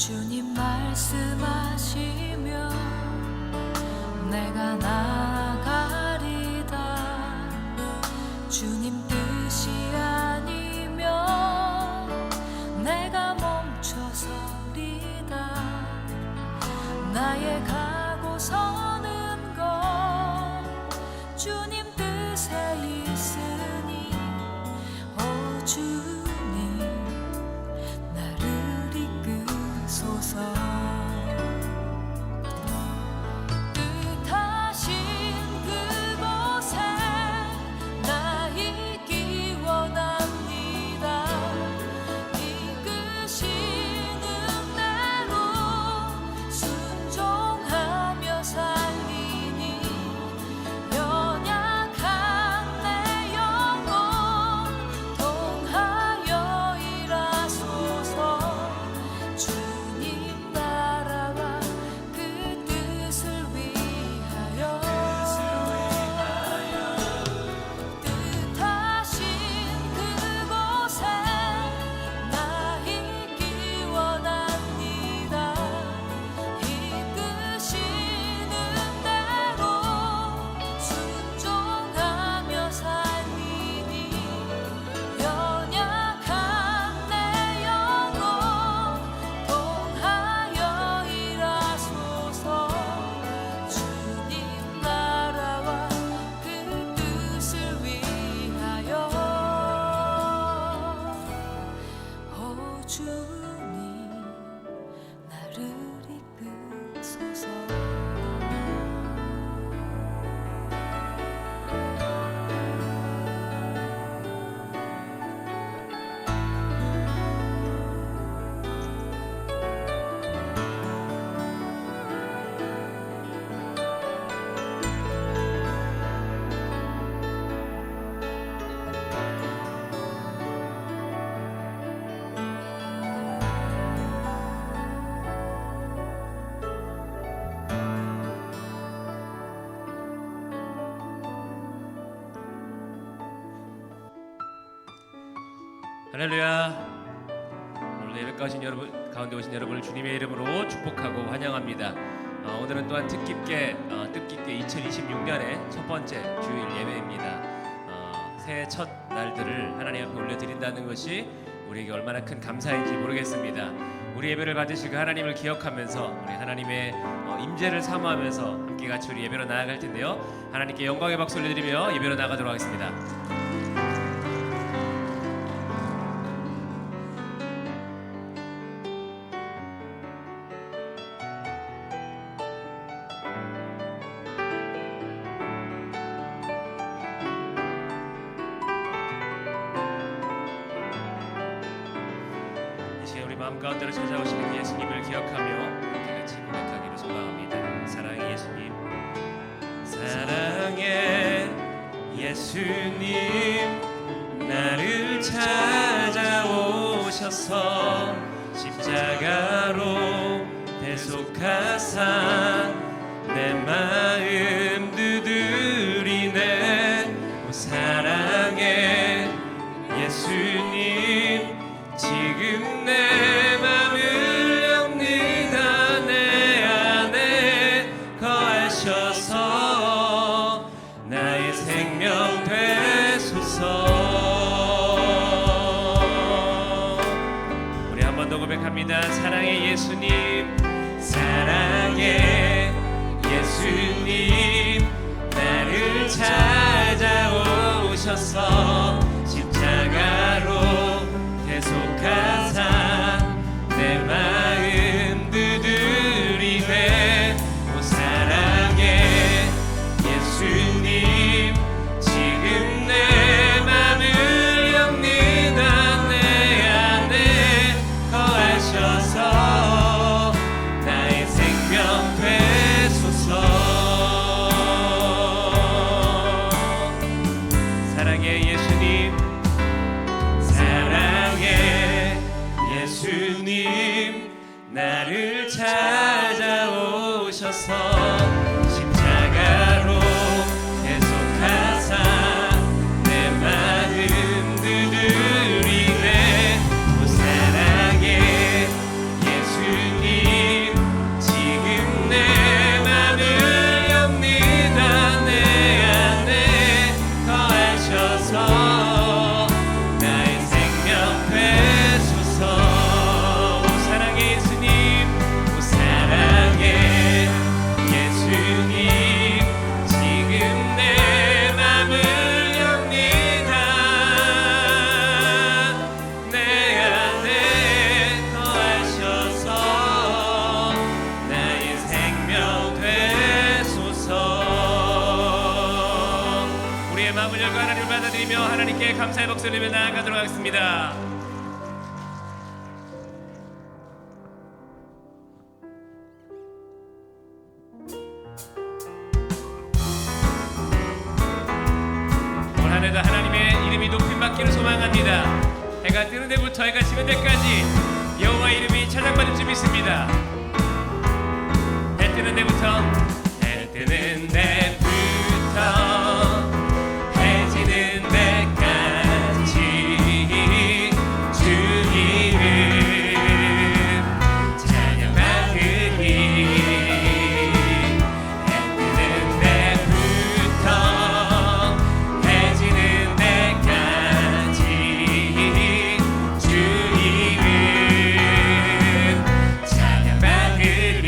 주님 말씀하시며 내가 나아가리다. 주님 뜻이 아니면 내가 멈춰서리다. 나의 가고 서는 것 주님 뜻에 있으니 오 주님 나를 이끄소서. 뜻하신 그곳에 나 있기 원합니다. 이끄시는 대로 순종하며 살리니 연약한 내 영혼 통하여 일하소서. 주님 나라와 그 뜻을 위하여 뜻하신 그곳에 나 있기 원합니다. 이끄시는 대로 순종하며 살리니 연약한 내 영혼 통하여 일하소서. 주님 나라와 그 뜻을 위하여 오 주님 나를 이끄소서. 할렐루야. 오늘 예배 가운데 오신 여러분을 주님의 이름으로 축복하고 환영합니다. 오늘은 또한 뜻깊게 2026년의 첫 번째 주일 예배입니다. 새해 첫 날들을 하나님 앞에 올려드린다는 것이 우리에게 얼마나 큰 감사인지 모르겠습니다. 우리 예배를 받으실 그 하나님을 기억하면서 우리 하나님의 임재를 사모하면서 함께 같이 우리 예배로 나아갈 텐데요. 하나님께 영광의 박수 올려드리며 예배로 나가도록 하겠습니다. 우리 마음 가운데로 찾아오시는 예수님을 기억하며 함께 같이 고백하기를 소망합니다. 사랑의 예수님, 사랑의 예수님, 나를 찾아오셔서 십자가로 대속하사 내 마음 두드리네. 오 사랑의 예수님, 지금 내 맘을 엽니다. 내 안에 거하셔서 나의 생명 되소서. 우리 한 번 더 고백합니다. 사랑의 예수님, 사랑의 예수님, 나를 찾아오셔서 십자가로 대속하사 내 마음 두드리네. 오 사랑의 예수님, 지금 내 맘을 엽니다. 내 안에 거하셔서 나의 생명 되소서. 사랑의 예수님, 사랑의 예수님, 나를 찾아오셔서 십자가로 대속하사 내 마음 두드리네. 오 사랑의 예수님, 함께 감사의 목소리를 나아가도록 하겠습니다. 올 한해도 하나님의 이름이 높임받기를 소망합니다. 해가 뜨는 데부터 해가 지는 데까지 여호와 이름이 찬양받을 줄 믿습니다. 해 뜨는 데부터 해 뜨는 데부터 해 지는 데까지 주 이름 찬양받으리. 해 뜨는 데부터 해 지는 데까지 주 이름 찬양받으리.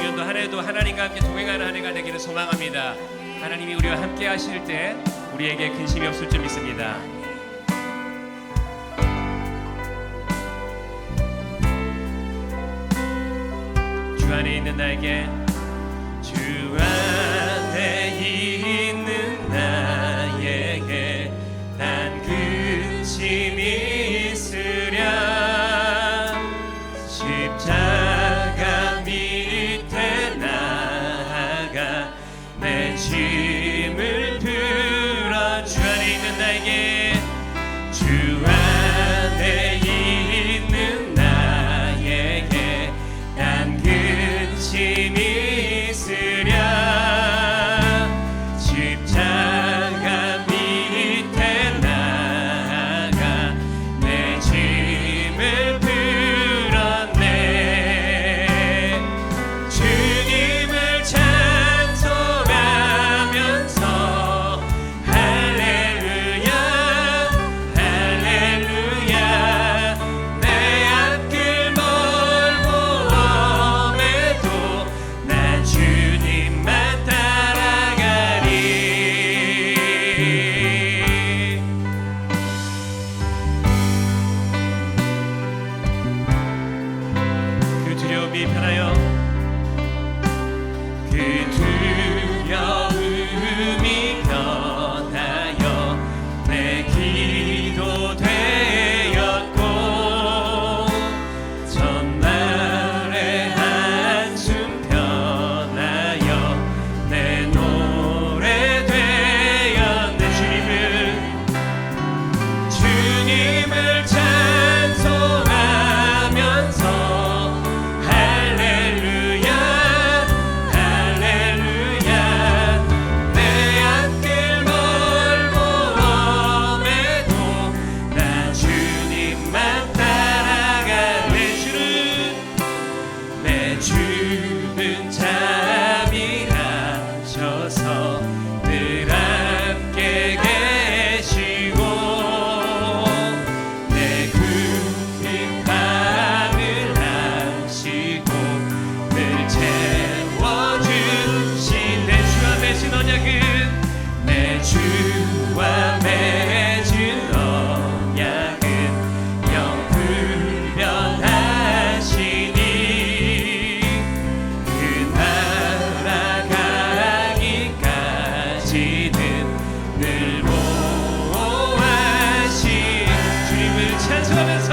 2016년도 한 해도 하나님과 함께 동행하는 한 해가 되기를 소망합니다. 하나님이 우리와 함께 하실 때 우리에게 근심이 없을 줄 믿습니다. 주 안에 있는 나에게, 주 안에 있는 나에게 난 근심이 있으랴. 십자가 밑에 나아가 내 짐을 들어. 주 안에 있는 나에게, 주 안에 있는 나에게 난 근심이 있으랴. 십자가 밑에 나아가 내 짐을 들었네. 주님을 찬송하면서 할렐루야 할렐루야. 내 앞길 멀고 험해도 난 주님만 따라가리. 그 두려움이 편하여, 그 두려움이 변하여 내 기도 되었고, 전날의 한숨 변하여 내 노래 되었네. 주님을 찬송하면서 할렐루야 할렐루야. 내 앞길 멀고 험해도 나 주님만 따라갈래. 내 주는 잠이라셔서 늘 함께 계시고, 내 굽힌 밤을 하시고 늘 채워주신 내 주와 맺은 언약은, 내 주와 맺은 언약은 영불변하시니 그 날아가기까지는 늘 보호하시. 주님을 찬송하면서,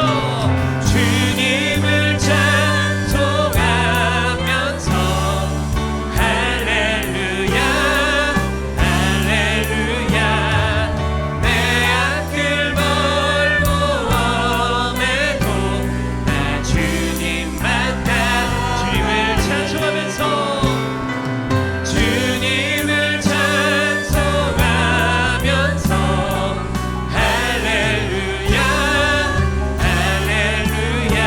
주님을 찬송하면서 할렐루야 할렐루야. 내 앞길 멀고 험해도 나 주님만 주님을 찬송하면서, 주님을 찬송하면서 할렐루야 할렐루야.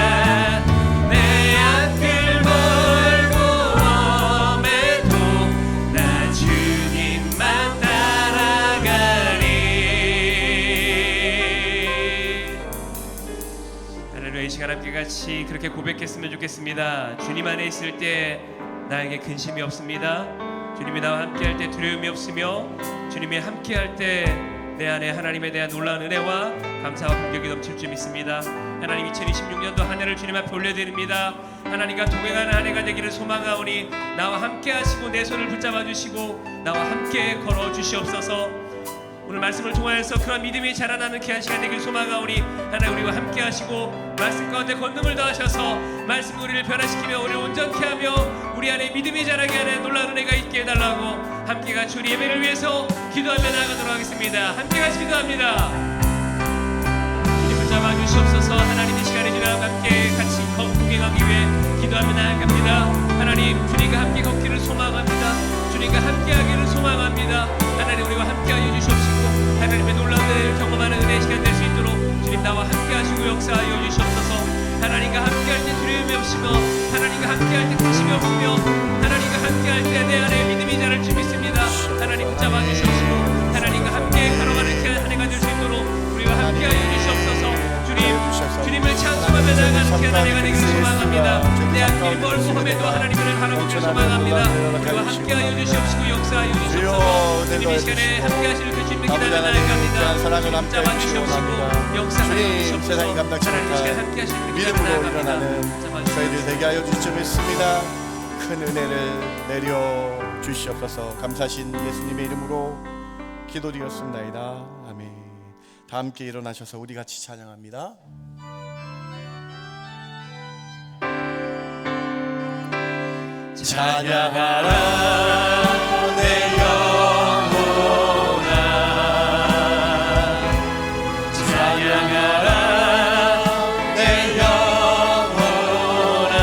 내 앞길 멀고 험해도 나 주님만 따라가리. 할렐루야. 이 시간 함께 같이 그렇게 고백했으면 좋겠습니다. 주님 안에 있을 때 나에게 근심이 없습니다. 주님이 나와 함께할 때 두려움이 없으며, 주님이 함께할 때 내 안에 하나님에 대한 놀라운 은혜와 감사와 감격이 넘칠 줄 믿습니다. 하나님, 2026년도 한 해를 주님 앞에 올려드립니다. 하나님과 동행하는 한 해가 되기를 소망하오니 나와 함께 하시고 내 손을 붙잡아 주시고 나와 함께 걸어 주시옵소서. 오늘 말씀을 통하여서 그런 믿음이 자라나는 귀한 시간 되길 소망하오니 하나님 우리와 함께 하시고 말씀 가운데 권능을 더하셔서 말씀 우리를 변화시키며 우리를 온전케 하며 우리 안에 믿음이 자라게 하는 놀라운 은혜가 있게 해달라고 함께 같이 우리 예배를 위해서 기도하며 나아가도록 하겠습니다. 함께 같이 기도합니다. 주님 붙잡아 주시옵소서. 하나님 이 시간에 주님과 함께 같이 동행하기 위해 기도하며 나아갑니다. 하나님, 주님과 함께 걷기를 소망합니다. 주님과 함께 하기를 소망합니다. 하나님, 우리와 함께 하여 주시옵시고 하나님의 놀라운 은혜를 경험하는 은혜의 시간 될 수 있도록 주님 나와 함께 하시고 역사하여 주시옵소서. 하나님과 함께 할 때 두려움이 없으며 하나님과 함께 할 때 근심이 없으며 하나님과 함께 할 때 내 안에 믿음이 자랄 줄 믿습니다. 하나님 붙잡아 주시옵시고 하나님과 함께 걸어가는 귀한 한 해가 될 수 있도록 우리와 함께 하여 주시옵소서. 주님을 찬송하며 나아가는 귀한 한 해가 되기를 소망합니다. 내 앞길 일이 멀고함에도 하나님을 바라보며 소망합니다. 우리와 함께하여 주시옵시고 역사하여 주시옵소서. 주님 이 시간에 함께하실 그 주님의 기다려 나아갑니다. 사랑을 함께 잡아주시옵시고 역사하여 주시옵소서. 세상이 감당치 하나님 이 시간에 함께하실 그 기다려 믿음으로 일어나는 나아갑니다. 저희들 되게 하여 주시옵 믿습니다. 큰 은혜를 내려 주시옵소서. 감사하신 예수님의 이름으로 기도드렸습니다. 아멘. 다 함께 일어나셔서 우리 같이 찬양합니다. 찬양하라 내 영혼아, 찬양하라 내 영혼아,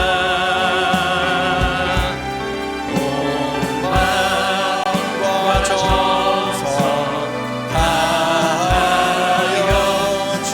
온 마음과 정성 다하여 주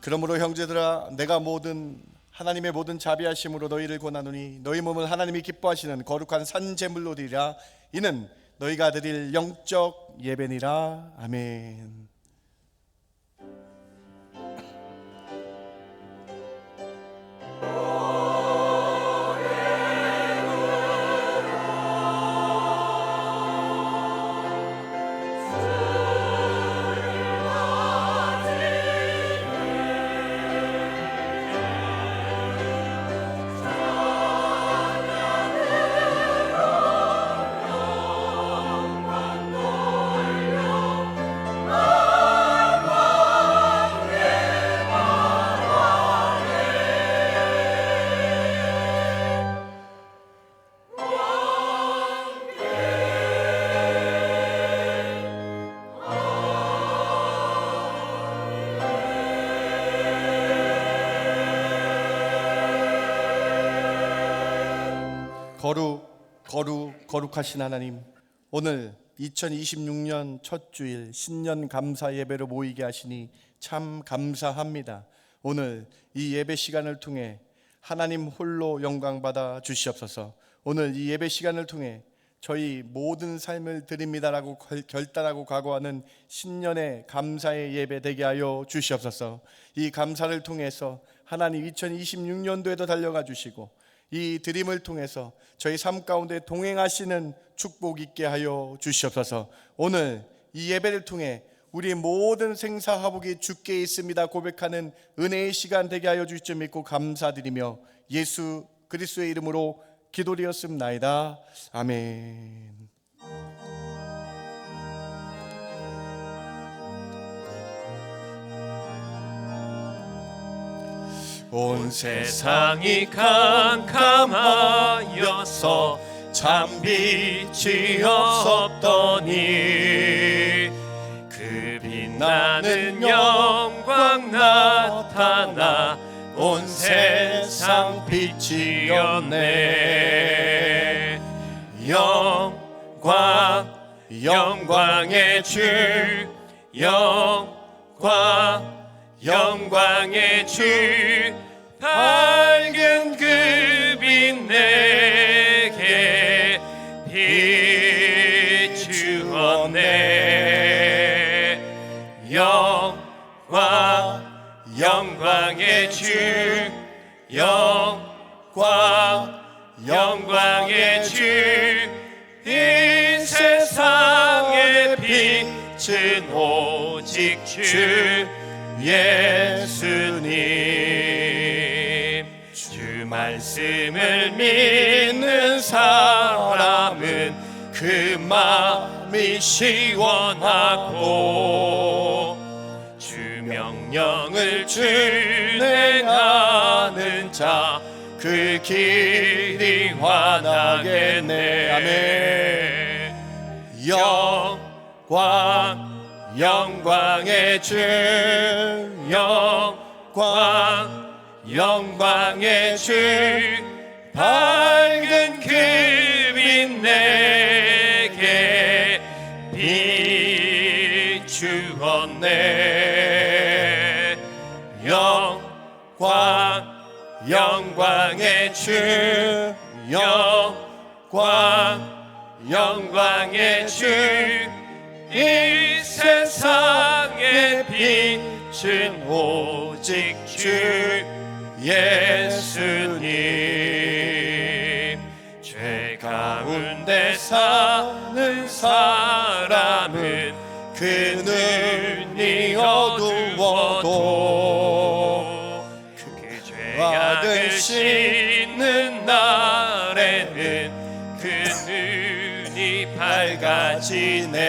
그러므로 형제들아, 내가 하나님의 모든 자비하심으로 너희를 권하노니 너희 몸을 하나님이 기뻐하시는 거룩한 산 제물로 드리라. 이는 너희가 드릴 영적 예배니라. 아멘. 거룩하신 하나님, 오늘 2026년 첫 주일 신년 감사 예배로 모이게 하시니 참 감사합니다. 오늘 이 예배 시간을 통해 하나님 홀로 영광 받아 주시옵소서. 오늘 이 예배 시간을 통해 저희 모든 삶을 드립니다라고 결단하고 각오하는 신년의 감사의 예배 되게 하여 주시옵소서. 이 감사를 통해서 하나님 2026년도에도 달려가 주시고 이 드림을 통해서 저희 삶 가운데 동행하시는 축복 있게 하여 주시옵소서. 오늘 이 예배를 통해 우리 모든 생사화복이 주께 있습니다 고백하는 은혜의 시간 되게 하여 주실 줄 믿고 감사드리며 예수 그리스도의 이름으로 기도드렸습나이다. 아멘. 온 세상이 캄캄하여서 참 빛이 없었더니 그 빛나는 영광 나타나 온 세상 빛이었네. 영광의 주, 영광의 주, 밝은 그 빛 내게 비추었네. 영광의 주, 영광의 주, 이 세상의 빛은 오직 주 예수님. 주 말씀을 믿는 사람은 그 마음이 시원하고 주 명령을 준행하는 자 그 길이 환하겠네. 아멘. 영광의 주, 영광의 주, 밝은 금빛 내게 비추었네. 영광의 주, 영광의 주, 이 세상의 빛은 오직 주 예수님. 죄 가운데 사는 사람은 그 눈이 어두워도 그 죄악을 씻는 날에는 그 눈이 밝아지네.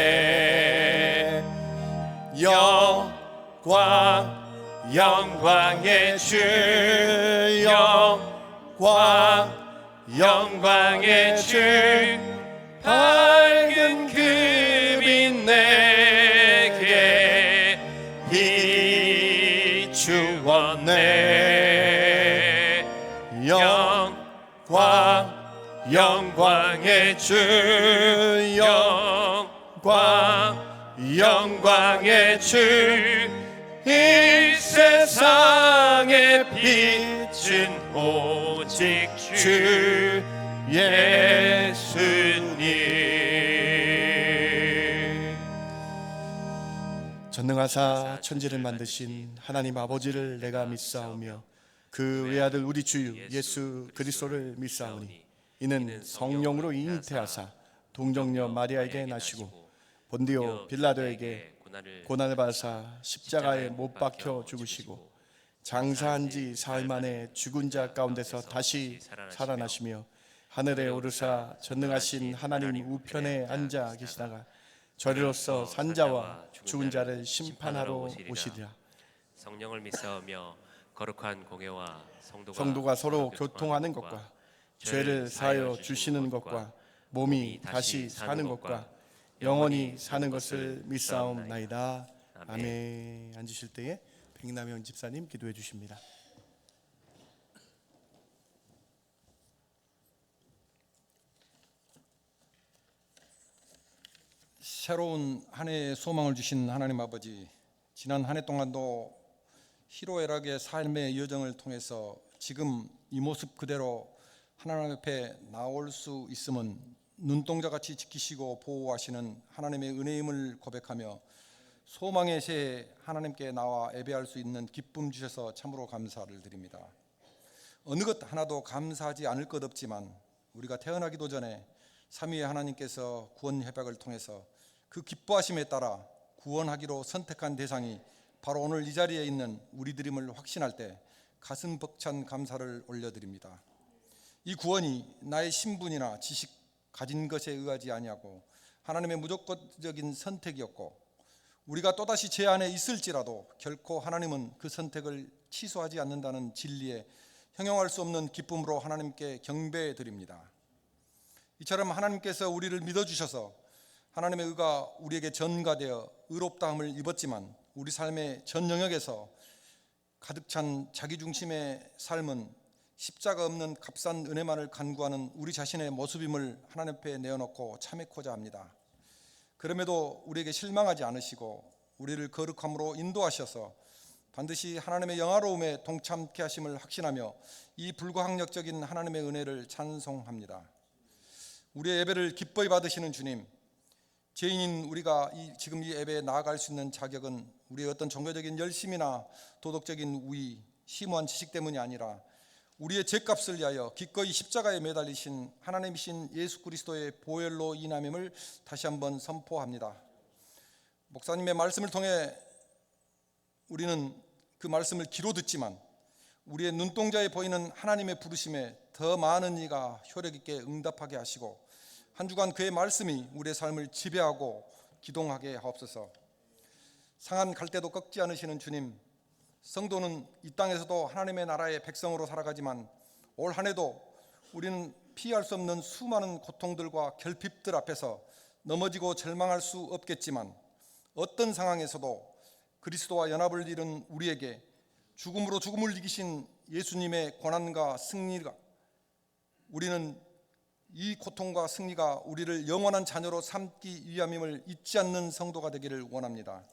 영광의 주, 영광의 주, 밝은 금빛 내게 비추었네. 영광의 주, 영광의 주, 이 세상의 빛은 오직 주 예수님. 전능하사 천지를 만드신 하나님 아버지를 내가 믿사오며 그 외아들 우리 주 예수 그리스도를 믿사오니 이는 성령으로 잉태하사 동정녀 마리아에게 나시고 본디오 빌라도에게 고난을 받으사 십자가에 못 박혀 죽으시고 장사한 지 사흘 만에 죽은 자 가운데서 다시 살아나시며 하늘에 오르사 전능하신 하나님 우편에 앉아 계시다가 저리로서 산자와 죽은 자를 심판하러 오시리라. 성령을 믿사오며 거룩한 공예와 성도가 서로 교통하는 것과 죄를 사하여 주시는 것과 몸이 다시 사는 것과 영원히 사는 것을 믿사옵나이다. 아멘. 앉으실 때에 백남영 집사님 기도해 주십니다. 새로운 한 해의 소망을 주신 하나님 아버지, 지난 한 해 동안도 희로애락의 삶의 여정을 통해서 지금 이 모습 그대로 하나님 앞에 나올 수 있음은 눈동자같이 지키시고 보호하시는 하나님의 은혜임을 고백하며 소망의 새해 하나님께 나와 예배할 수 있는 기쁨 주셔서 참으로 감사를 드립니다. 어느 것 하나도 감사하지 않을 것 없지만 우리가 태어나기도 전에 삼위의 하나님께서 구원 협약을 통해서 그 기뻐하심에 따라 구원하기로 선택한 대상이 바로 오늘 이 자리에 있는 우리들임을 확신할 때 가슴 벅찬 감사를 올려드립니다. 이 구원이 나의 신분이나 지식, 가진 것에 의하지 아니하고 하나님의 무조건적인 선택이었고 우리가 또다시 죄 안에 있을지라도 결코 하나님은 그 선택을 취소하지 않는다는 진리에 형용할 수 없는 기쁨으로 하나님께 경배해 드립니다. 이처럼 하나님께서 우리를 믿어주셔서 하나님의 의가 우리에게 전가되어 의롭다함을 입었지만 우리 삶의 전 영역에서 가득 찬 자기중심의 삶은 십자가 없는 값싼 은혜만을 간구하는 우리 자신의 모습임을 하나님 앞에 내어놓고 참회코자 합니다. 그럼에도 우리에게 실망하지 않으시고 우리를 거룩함으로 인도하셔서 반드시 하나님의 영화로움에 동참케 하심을 확신하며 이 불가항력적인 하나님의 은혜를 찬송합니다. 우리의 예배를 기뻐히 받으시는 주님, 죄인인 우리가 지금 이 예배에 나아갈 수 있는 자격은 우리의 어떤 종교적인 열심이나 도덕적인 우위, 심오한 지식 때문이 아니라 우리의 죄값을 위하여 기꺼이 십자가에 매달리신 하나님이신 예수 그리스도의 보혈로 인함임을 다시 한번 선포합니다. 목사님의 말씀을 통해 우리는 그 말씀을 귀로 듣지만 우리의 눈동자에 보이는 하나님의 부르심에 더 많은 이가 효력 있게 응답하게 하시고 한 주간 그의 말씀이 우리의 삶을 지배하고 기동하게 하옵소서. 상한 갈대도 꺾지 않으시는 주님, 성도는 이 땅에서도 하나님의 나라의 백성으로 살아가지만 올 한 해도 우리는 피할 수 없는 수많은 고통들과 결핍들 앞에서 넘어지고 절망할 수 없겠지만, 어떤 상황에서도 그리스도와 연합을 이룬 우리에게 죽음으로 죽음을 이기신 예수님의 고난과 승리가, 우리는 이 고통과 승리가 우리를 영원한 자녀로 삼기 위함임을 잊지 않는 성도가 되기를 원합니다.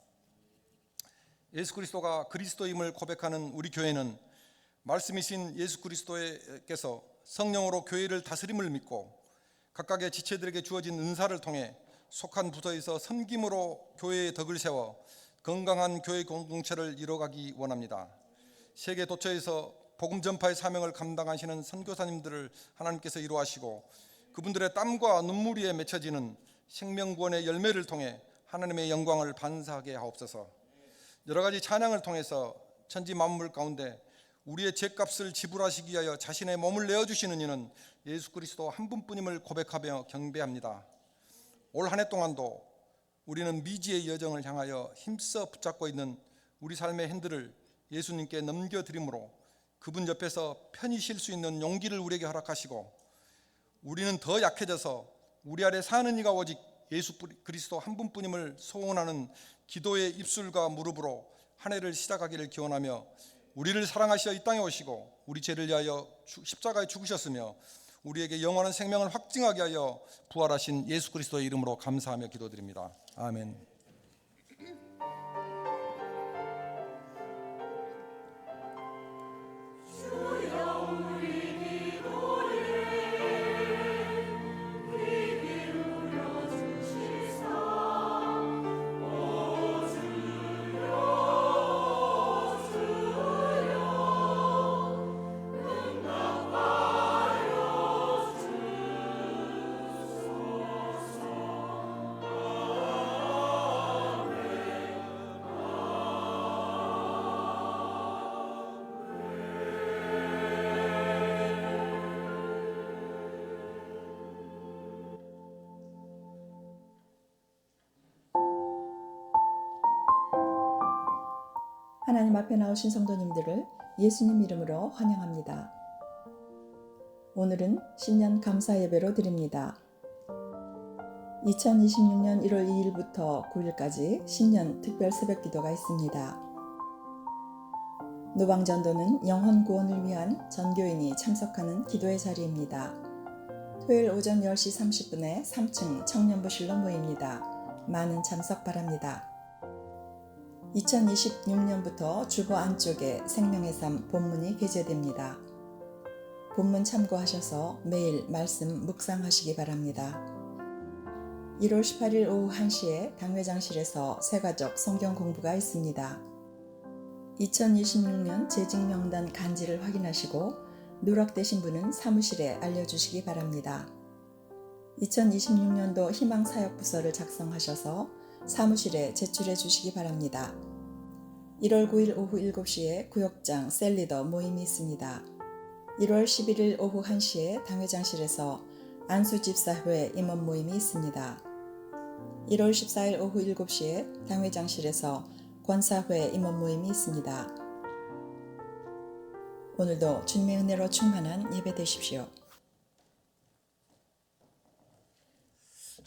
예수 그리스도가 그리스도임을 고백하는 우리 교회는 말씀이신 예수 그리스도께서 성령으로 교회를 다스림을 믿고 각각의 지체들에게 주어진 은사를 통해 속한 부서에서 섬김으로 교회의 덕을 세워 건강한 교회 공동체를 이뤄가기 원합니다. 세계 도처에서 복음 전파의 사명을 감당하시는 선교사님들을 하나님께서 이루하시고 그분들의 땀과 눈물 위에 맺혀지는 생명구원의 열매를 통해 하나님의 영광을 반사하게 하옵소서. 여러 가지 찬양을 통해서 천지 만물 가운데 우리의 죄값을 지불하시기 위하여 자신의 몸을 내어주시는 이는 예수 그리스도 한 분뿐임을 고백하며 경배합니다. 올 한 해 동안도 우리는 미지의 여정을 향하여 힘써 붙잡고 있는 우리 삶의 핸들을 예수님께 넘겨드림으로 그분 옆에서 편히 쉴 수 있는 용기를 우리에게 허락하시고, 우리는 더 약해져서 우리 아래 사는 이가 오직 예수 그리스도 한 분뿐임을 소원하는 기도의 입술과 무릎으로 한 해를 시작하기를 기원하며, 우리를 사랑하시어 이 땅에 오시고 우리 죄를 위하여 십자가에 죽으셨으며 우리에게 영원한 생명을 확증하게 하여 부활하신 예수 그리스도의 이름으로 감사하며 기도드립니다. 아멘. 하나님 앞에 나오신 성도님들을 예수님 이름으로 환영합니다. 오늘은 신년 감사 예배로 드립니다. 2026년 1월 2일부터 9일까지 신년 특별 새벽 기도가 있습니다. 노방전도는 영혼 구원을 위한 전교인이 참석하는 기도의 자리입니다. 토요일 오전 10시 30분에 3층 청년부실로 모입니다. 많은 참석 바랍니다. 2026년부터 주보 안쪽에 생명의 삶 본문이 게재됩니다. 본문 참고하셔서 매일 말씀 묵상하시기 바랍니다. 1월 18일 오후 1시에 당회장실에서 새가족 성경 공부가 있습니다. 2026년 재직명단 간지를 확인하시고 누락되신 분은 사무실에 알려주시기 바랍니다. 2026년도 희망사역부서를 작성하셔서 사무실에 제출해 주시기 바랍니다. 1월 9일 오후 7시에 구역장 셀리더 모임이 있습니다. 1월 11일 오후 1시에 당회장실에서 안수집사회 임원 모임이 있습니다. 1월 14일 오후 7시에 당회장실에서 권사회 임원 모임이 있습니다. 오늘도 주님의 은혜로 충만한 예배 되십시오.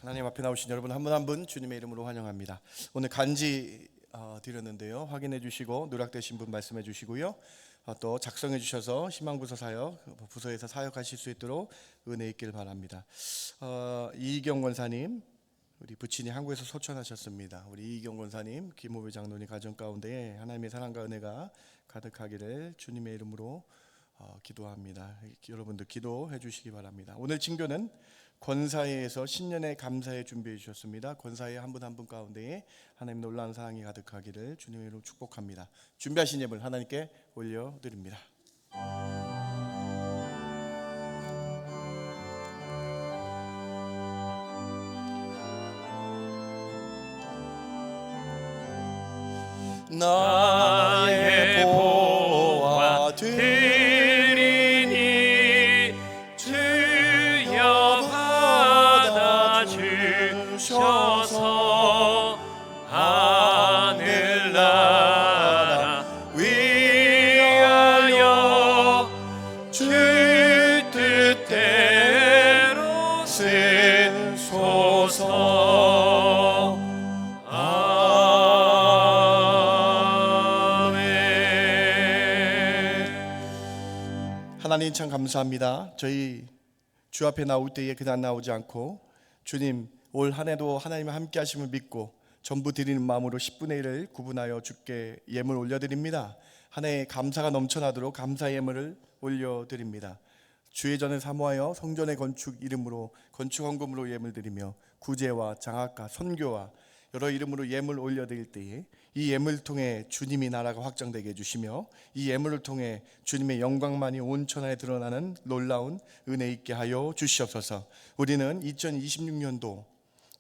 하나님 앞에 나오신 여러분 한 분 한 분 주님의 이름으로 환영합니다. 오늘 간지 드렸는데요. 확인해 주시고 누락되신 분 말씀해 주시고요. 또 작성해 주셔서 희망부서 사역, 부서에서 사역하실 수 있도록 은혜 있길 바랍니다. 이희경 권사님, 우리 부친이 한국에서 소천하셨습니다. 우리 이희경 권사님, 김호배 장로님 가정 가운데 하나님의 사랑과 은혜가 가득하기를 주님의 이름으로 기도합니다. 여러분들 기도해 주시기 바랍니다. 오늘 징교는 권사회에서 신년의 감사회 준비해 주셨습니다. 권사회 한 분 한 분 가운데에 하나님 놀라운 사랑이 가득하기를 주님의 이름으로 축복합니다. 준비하신 예물 하나님께 올려드립니다. 나의 보아 드리니 주여 받아주셔서 하늘나라 위하여 주 하나님 참 감사합니다. 저희 주 앞에 나올 때에 그냥 나오지 않고 주님 올 한 해도 하나님과 함께 하심을 믿고 전부 드리는 마음으로 10분의 1을 구분하여 주께 예물 올려드립니다. 한 해에 감사가 넘쳐나도록 감사 예물을 올려드립니다. 주의 전을 사모하여 성전의 건축 이름으로 건축 헌금으로 예물 드리며 구제와 장학과 선교와 여러 이름으로 예물 올려드릴 때에 이 예물을 통해 주님이 나라가 확장되게 해주시며 이 예물을 통해 주님의 영광만이 온 천하에 드러나는 놀라운 은혜 있게 하여 주시옵소서. 우리는 2026년도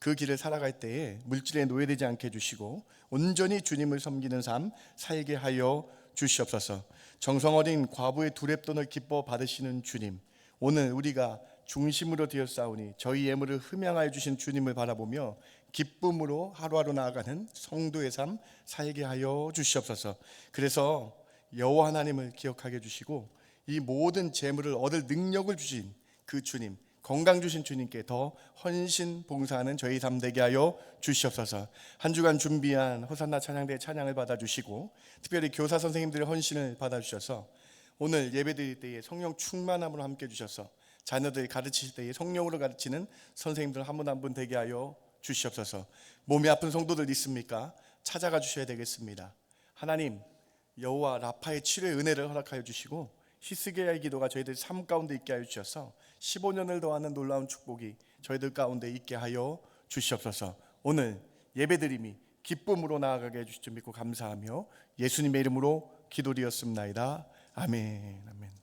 그 길을 살아갈 때에 물질에 노예되지 않게 해주시고 온전히 주님을 섬기는 삶 살게 하여 주시옵소서. 정성 어린 과부의 두렙돈을 기뻐 받으시는 주님, 오늘 우리가 중심으로 되었사오니 저희 예물을 흠양하여 주신 주님을 바라보며 기쁨으로 하루하루 나아가는 성도의 삶 살게 하여 주시옵소서. 그래서 여호와 하나님을 기억하게 해주시고 이 모든 재물을 얻을 능력을 주신 그 주님, 건강 주신 주님께 더 헌신 봉사하는 저희 삶 되게 하여 주시옵소서. 한 주간 준비한 호산나 찬양대 찬양을 받아주시고 특별히 교사 선생님들의 헌신을 받아주셔서 오늘 예배드릴 때에 성령 충만함으로 함께 해주셔서 자녀들 가르치실 때에 성령으로 가르치는 선생님들 한 분 한 분 되게 하여 주시옵소서. 몸이 아픈 성도들 있습니까? 찾아가 주셔야 되겠습니다. 하나님, 여호와 라파의 치료의 은혜를 허락하여 주시고 히스기야의 기도가 저희들 삶 가운데 있게 하여 주셔서 15년을 더하는 놀라운 축복이 저희들 가운데 있게 하여 주시옵소서. 오늘 예배드림이 기쁨으로 나아가게 해주실 줄 믿고 감사하며 예수님의 이름으로 기도드렸습나이다. 아멘. 아멘.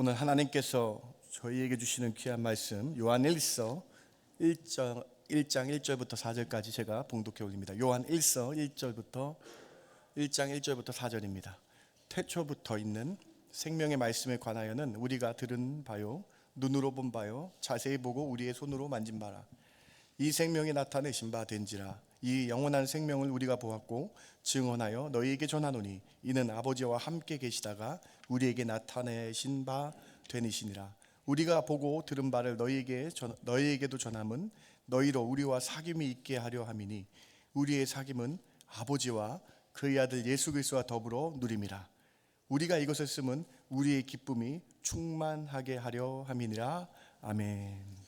오늘 하나님께서 저희에게 주시는 귀한 말씀 요한일서 1장 1절부터 4절까지 제가 봉독해 올립니다. 요한일서 1장 1절부터 4절입니다. 태초부터 있는 생명의 말씀에 관하여는 우리가 들은 바요 눈으로 본 바요 자세히 보고 우리의 손으로 만진 바라. 이 생명이 나타내신 바 된지라. 이 영원한 생명을 우리가 보았고 증언하여 너희에게 전하노니 이는 아버지와 함께 계시다가 우리에게 나타내신 바 되니시니라. 우리가 보고 들은 바를 너희에게도 전함은 너희로 우리와 사귐이 있게 하려 함이니 우리의 사귐은 아버지와 그의 아들 예수 그리스도와 더불어 누림이라. 우리가 이것을 쓰면 우리의 기쁨이 충만하게 하려 함이니라. 아멘.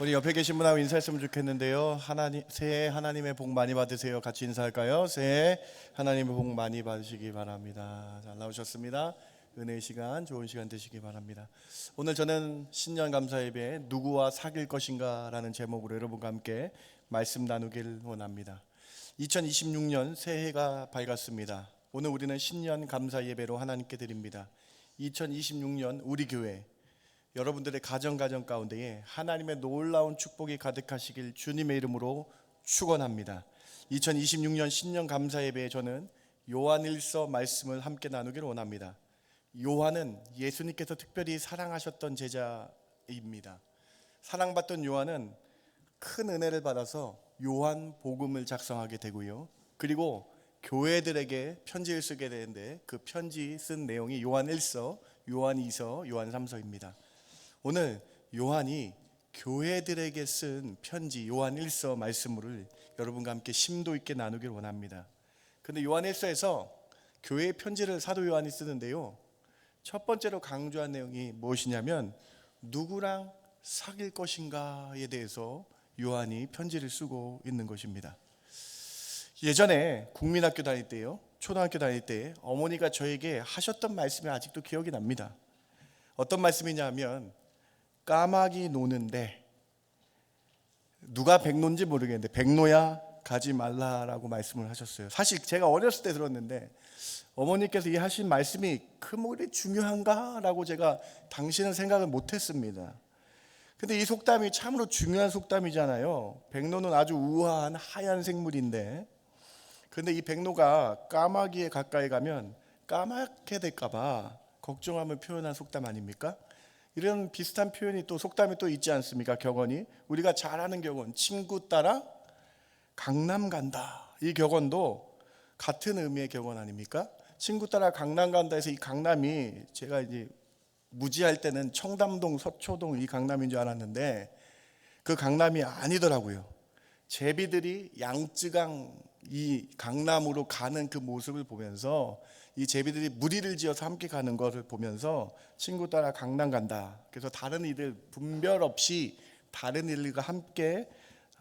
우리 옆에 계신 분하고 인사했으면 좋겠는데요. 새해 하나님의 복 많이 받으세요. 같이 인사할까요? 새해 하나님의 복 많이 받으시기 바랍니다. 잘 나오셨습니다. 은혜의 시간, 좋은 시간 되시기 바랍니다. 오늘 저는 신년 감사 예배 누구와 사귈 것인가 라는 제목으로 여러분과 함께 말씀 나누길 원합니다. 2026년 새해가 밝았습니다. 오늘 우리는 신년 감사 예배로 하나님께 드립니다. 2026년 우리 교회 여러분들의 가정 가운데에 하나님의 놀라운 축복이 가득하시길 주님의 이름으로 축원합니다. 2026년 신년 감사 예배에 저는 요한일서 말씀을 함께 나누기를 원합니다. 요한은 예수님께서 특별히 사랑하셨던 제자입니다. 사랑받던 요한은 큰 은혜를 받아서 요한 복음을 작성하게 되고요. 그리고 교회들에게 편지를 쓰게 되는데 그 편지 쓴 내용이 요한일서, 요한이서, 요한삼서입니다. 오늘 요한이 교회들에게 쓴 편지 요한일서 말씀을 여러분과 함께 심도 있게 나누길 원합니다. 그런데 요한일서에서 교회의 편지를 사도 요한이 쓰는데요, 첫 번째로 강조한 내용이 무엇이냐면 누구랑 사귈 것인가에 대해서 요한이 편지를 쓰고 있는 것입니다. 예전에 국민학교 다닐 때요, 초등학교 다닐 때 어머니가 저에게 하셨던 말씀이 아직도 기억이 납니다. 어떤 말씀이냐 하면 까마귀 노는데 누가 백노인지 모르겠는데 백노야 가지 말라라고 말씀을 하셨어요. 사실 제가 어렸을 때 들었는데 어머니께서 이 하신 말씀이 그 뭐래 중요한가라고 제가 당시는 생각을 못했습니다. 근데 이 속담이 참으로 중요한 속담이잖아요. 백로는 아주 우아한 하얀 생물인데, 근데 이 백로가 까마귀에 가까이 가면 까맣게 될까봐 걱정함을 표현한 속담 아닙니까? 이런 비슷한 표현이 또 속담이 또 있지 않습니까? 격언이 우리가 잘 아는 격언, 친구 따라 강남 간다. 이 격언도 같은 의미의 격언 아닙니까? 친구 따라 강남 간다 해서 이 강남이 제가 이제 무지할 때는 청담동, 서초동 이 강남인 줄 알았는데 그 강남이 아니더라고요. 제비들이 양쯔강 이 강남으로 가는 그 모습을 보면서 이 제비들이 무리를 지어서 함께 가는 것을 보면서 친구 따라 강남 간다. 그래서 다른 이들 분별 없이 다른 일들과 함께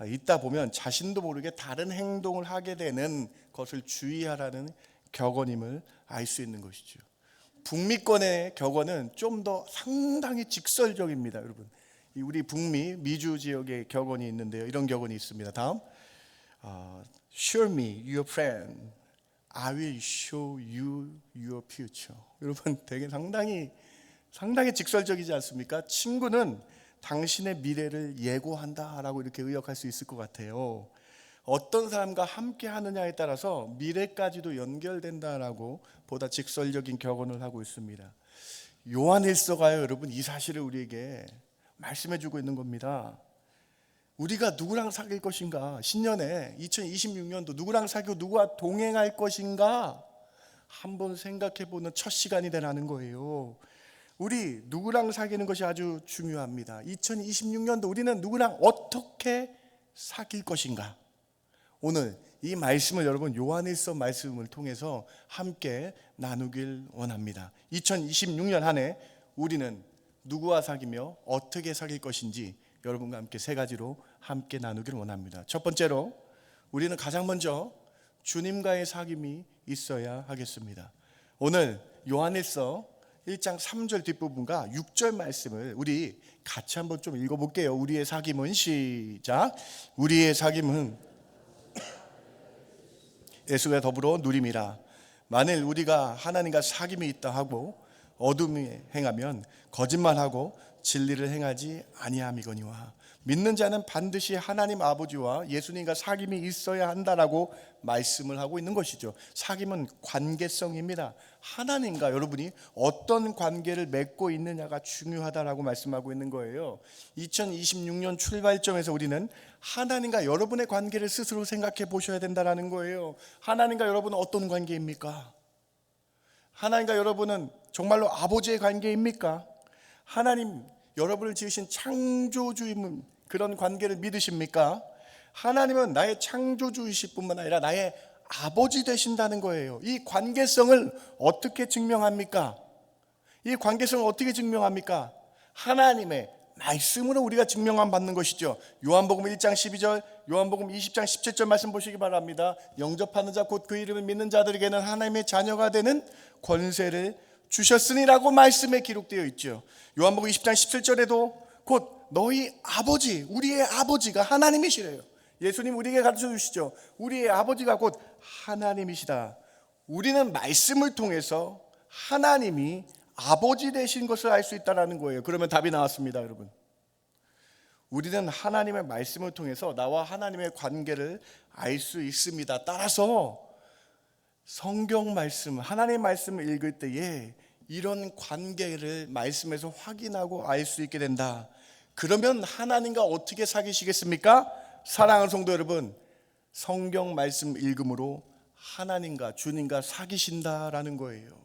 있다 보면 자신도 모르게 다른 행동을 하게 되는 것을 주의하라는 격언임을 알 수 있는 것이죠. 북미권의 격언은 좀 더 상당히 직설적입니다, 여러분. 우리 북미 미주 지역의 격언이 있는데요, 이런 격언이 있습니다. 다음, Show me your friend, I will show you your future. 여러분, 되게 상당히 직설적이지 않습니까? 친구는 당신의 미래를 예고한다라고 이렇게 의역할 수 있을 것 같아요. 어떤 사람과 함께 하느냐에 따라서 미래까지도 연결된다라고 보다 직설적인 격언을 하고 있습니다. 요한일서가요, 여러분, 이 사실을 우리에게 말씀해 주고 있는 겁니다. 우리가 누구랑 사귈 것인가, 신년에 2026년도 누구랑 사귀고 누구와 동행할 것인가 한번 생각해 보는 첫 시간이 되라는 거예요. 우리 누구랑 사귀는 것이 아주 중요합니다. 2026년도 우리는 누구랑 어떻게 사귈 것인가, 오늘 이 말씀을 여러분 요한일서 말씀을 통해서 함께 나누길 원합니다. 2026년 한 해 우리는 누구와 사귀며 어떻게 사귈 것인지 여러분과 함께 세 가지로 함께 나누길 원합니다. 첫 번째로 우리는 가장 먼저 주님과의 사귐이 있어야 하겠습니다. 오늘 요한일서 1장 3절 뒷부분과 6절 말씀을 우리 같이 한번 좀 읽어볼게요. 우리의 사귐은, 시작. 우리의 사귐은 예수와 더불어 누림이라. 만일 우리가 하나님과 사귐이 있다 하고 어둠에 행하면 거짓말하고 진리를 행하지 아니함이거니와. 믿는 자는 반드시 하나님 아버지와 예수님과 사귐이 있어야 한다라고 말씀을 하고 있는 것이죠. 사귐은 관계성입니다. 하나님과 여러분이 어떤 관계를 맺고 있느냐가 중요하다라고 말씀하고 있는 거예요. 2026년 출발점에서 우리는 하나님과 여러분의 관계를 스스로 생각해 보셔야 된다라는 거예요. 하나님과 여러분은 어떤 관계입니까? 하나님과 여러분은 정말로 아버지의 관계입니까? 하나님 여러분을 지으신 창조주인 그런 관계를 믿으십니까? 하나님은 나의 창조주이실 뿐만 아니라 나의 아버지 되신다는 거예요. 이 관계성을 어떻게 증명합니까? 이 관계성을 어떻게 증명합니까? 하나님의 말씀으로 우리가 증명함 받는 것이죠. 요한복음 1장 12절, 요한복음 20장 17절 말씀 보시기 바랍니다. 영접하는 자 곧 그 이름을 믿는 자들에게는 하나님의 자녀가 되는 권세를 주셨으니라고 말씀에 기록되어 있죠. 요한복음 20장 17절에도 곧 너희 아버지, 우리의 아버지가 하나님이시래요. 예수님 우리에게 가르쳐 주시죠. 우리의 아버지가 곧 하나님이시다. 우리는 말씀을 통해서 하나님이 아버지 되신 것을 알 수 있다는 거예요. 그러면 답이 나왔습니다, 여러분. 우리는 하나님의 말씀을 통해서 나와 하나님의 관계를 알 수 있습니다. 따라서 성경 말씀, 하나님의 말씀을 읽을 때에 이런 관계를 말씀에서 확인하고 알 수 있게 된다. 그러면 하나님과 어떻게 사귀시겠습니까? 사랑하는 성도 여러분, 성경 말씀 읽음으로 하나님과 주님과 사귀신다라는 거예요.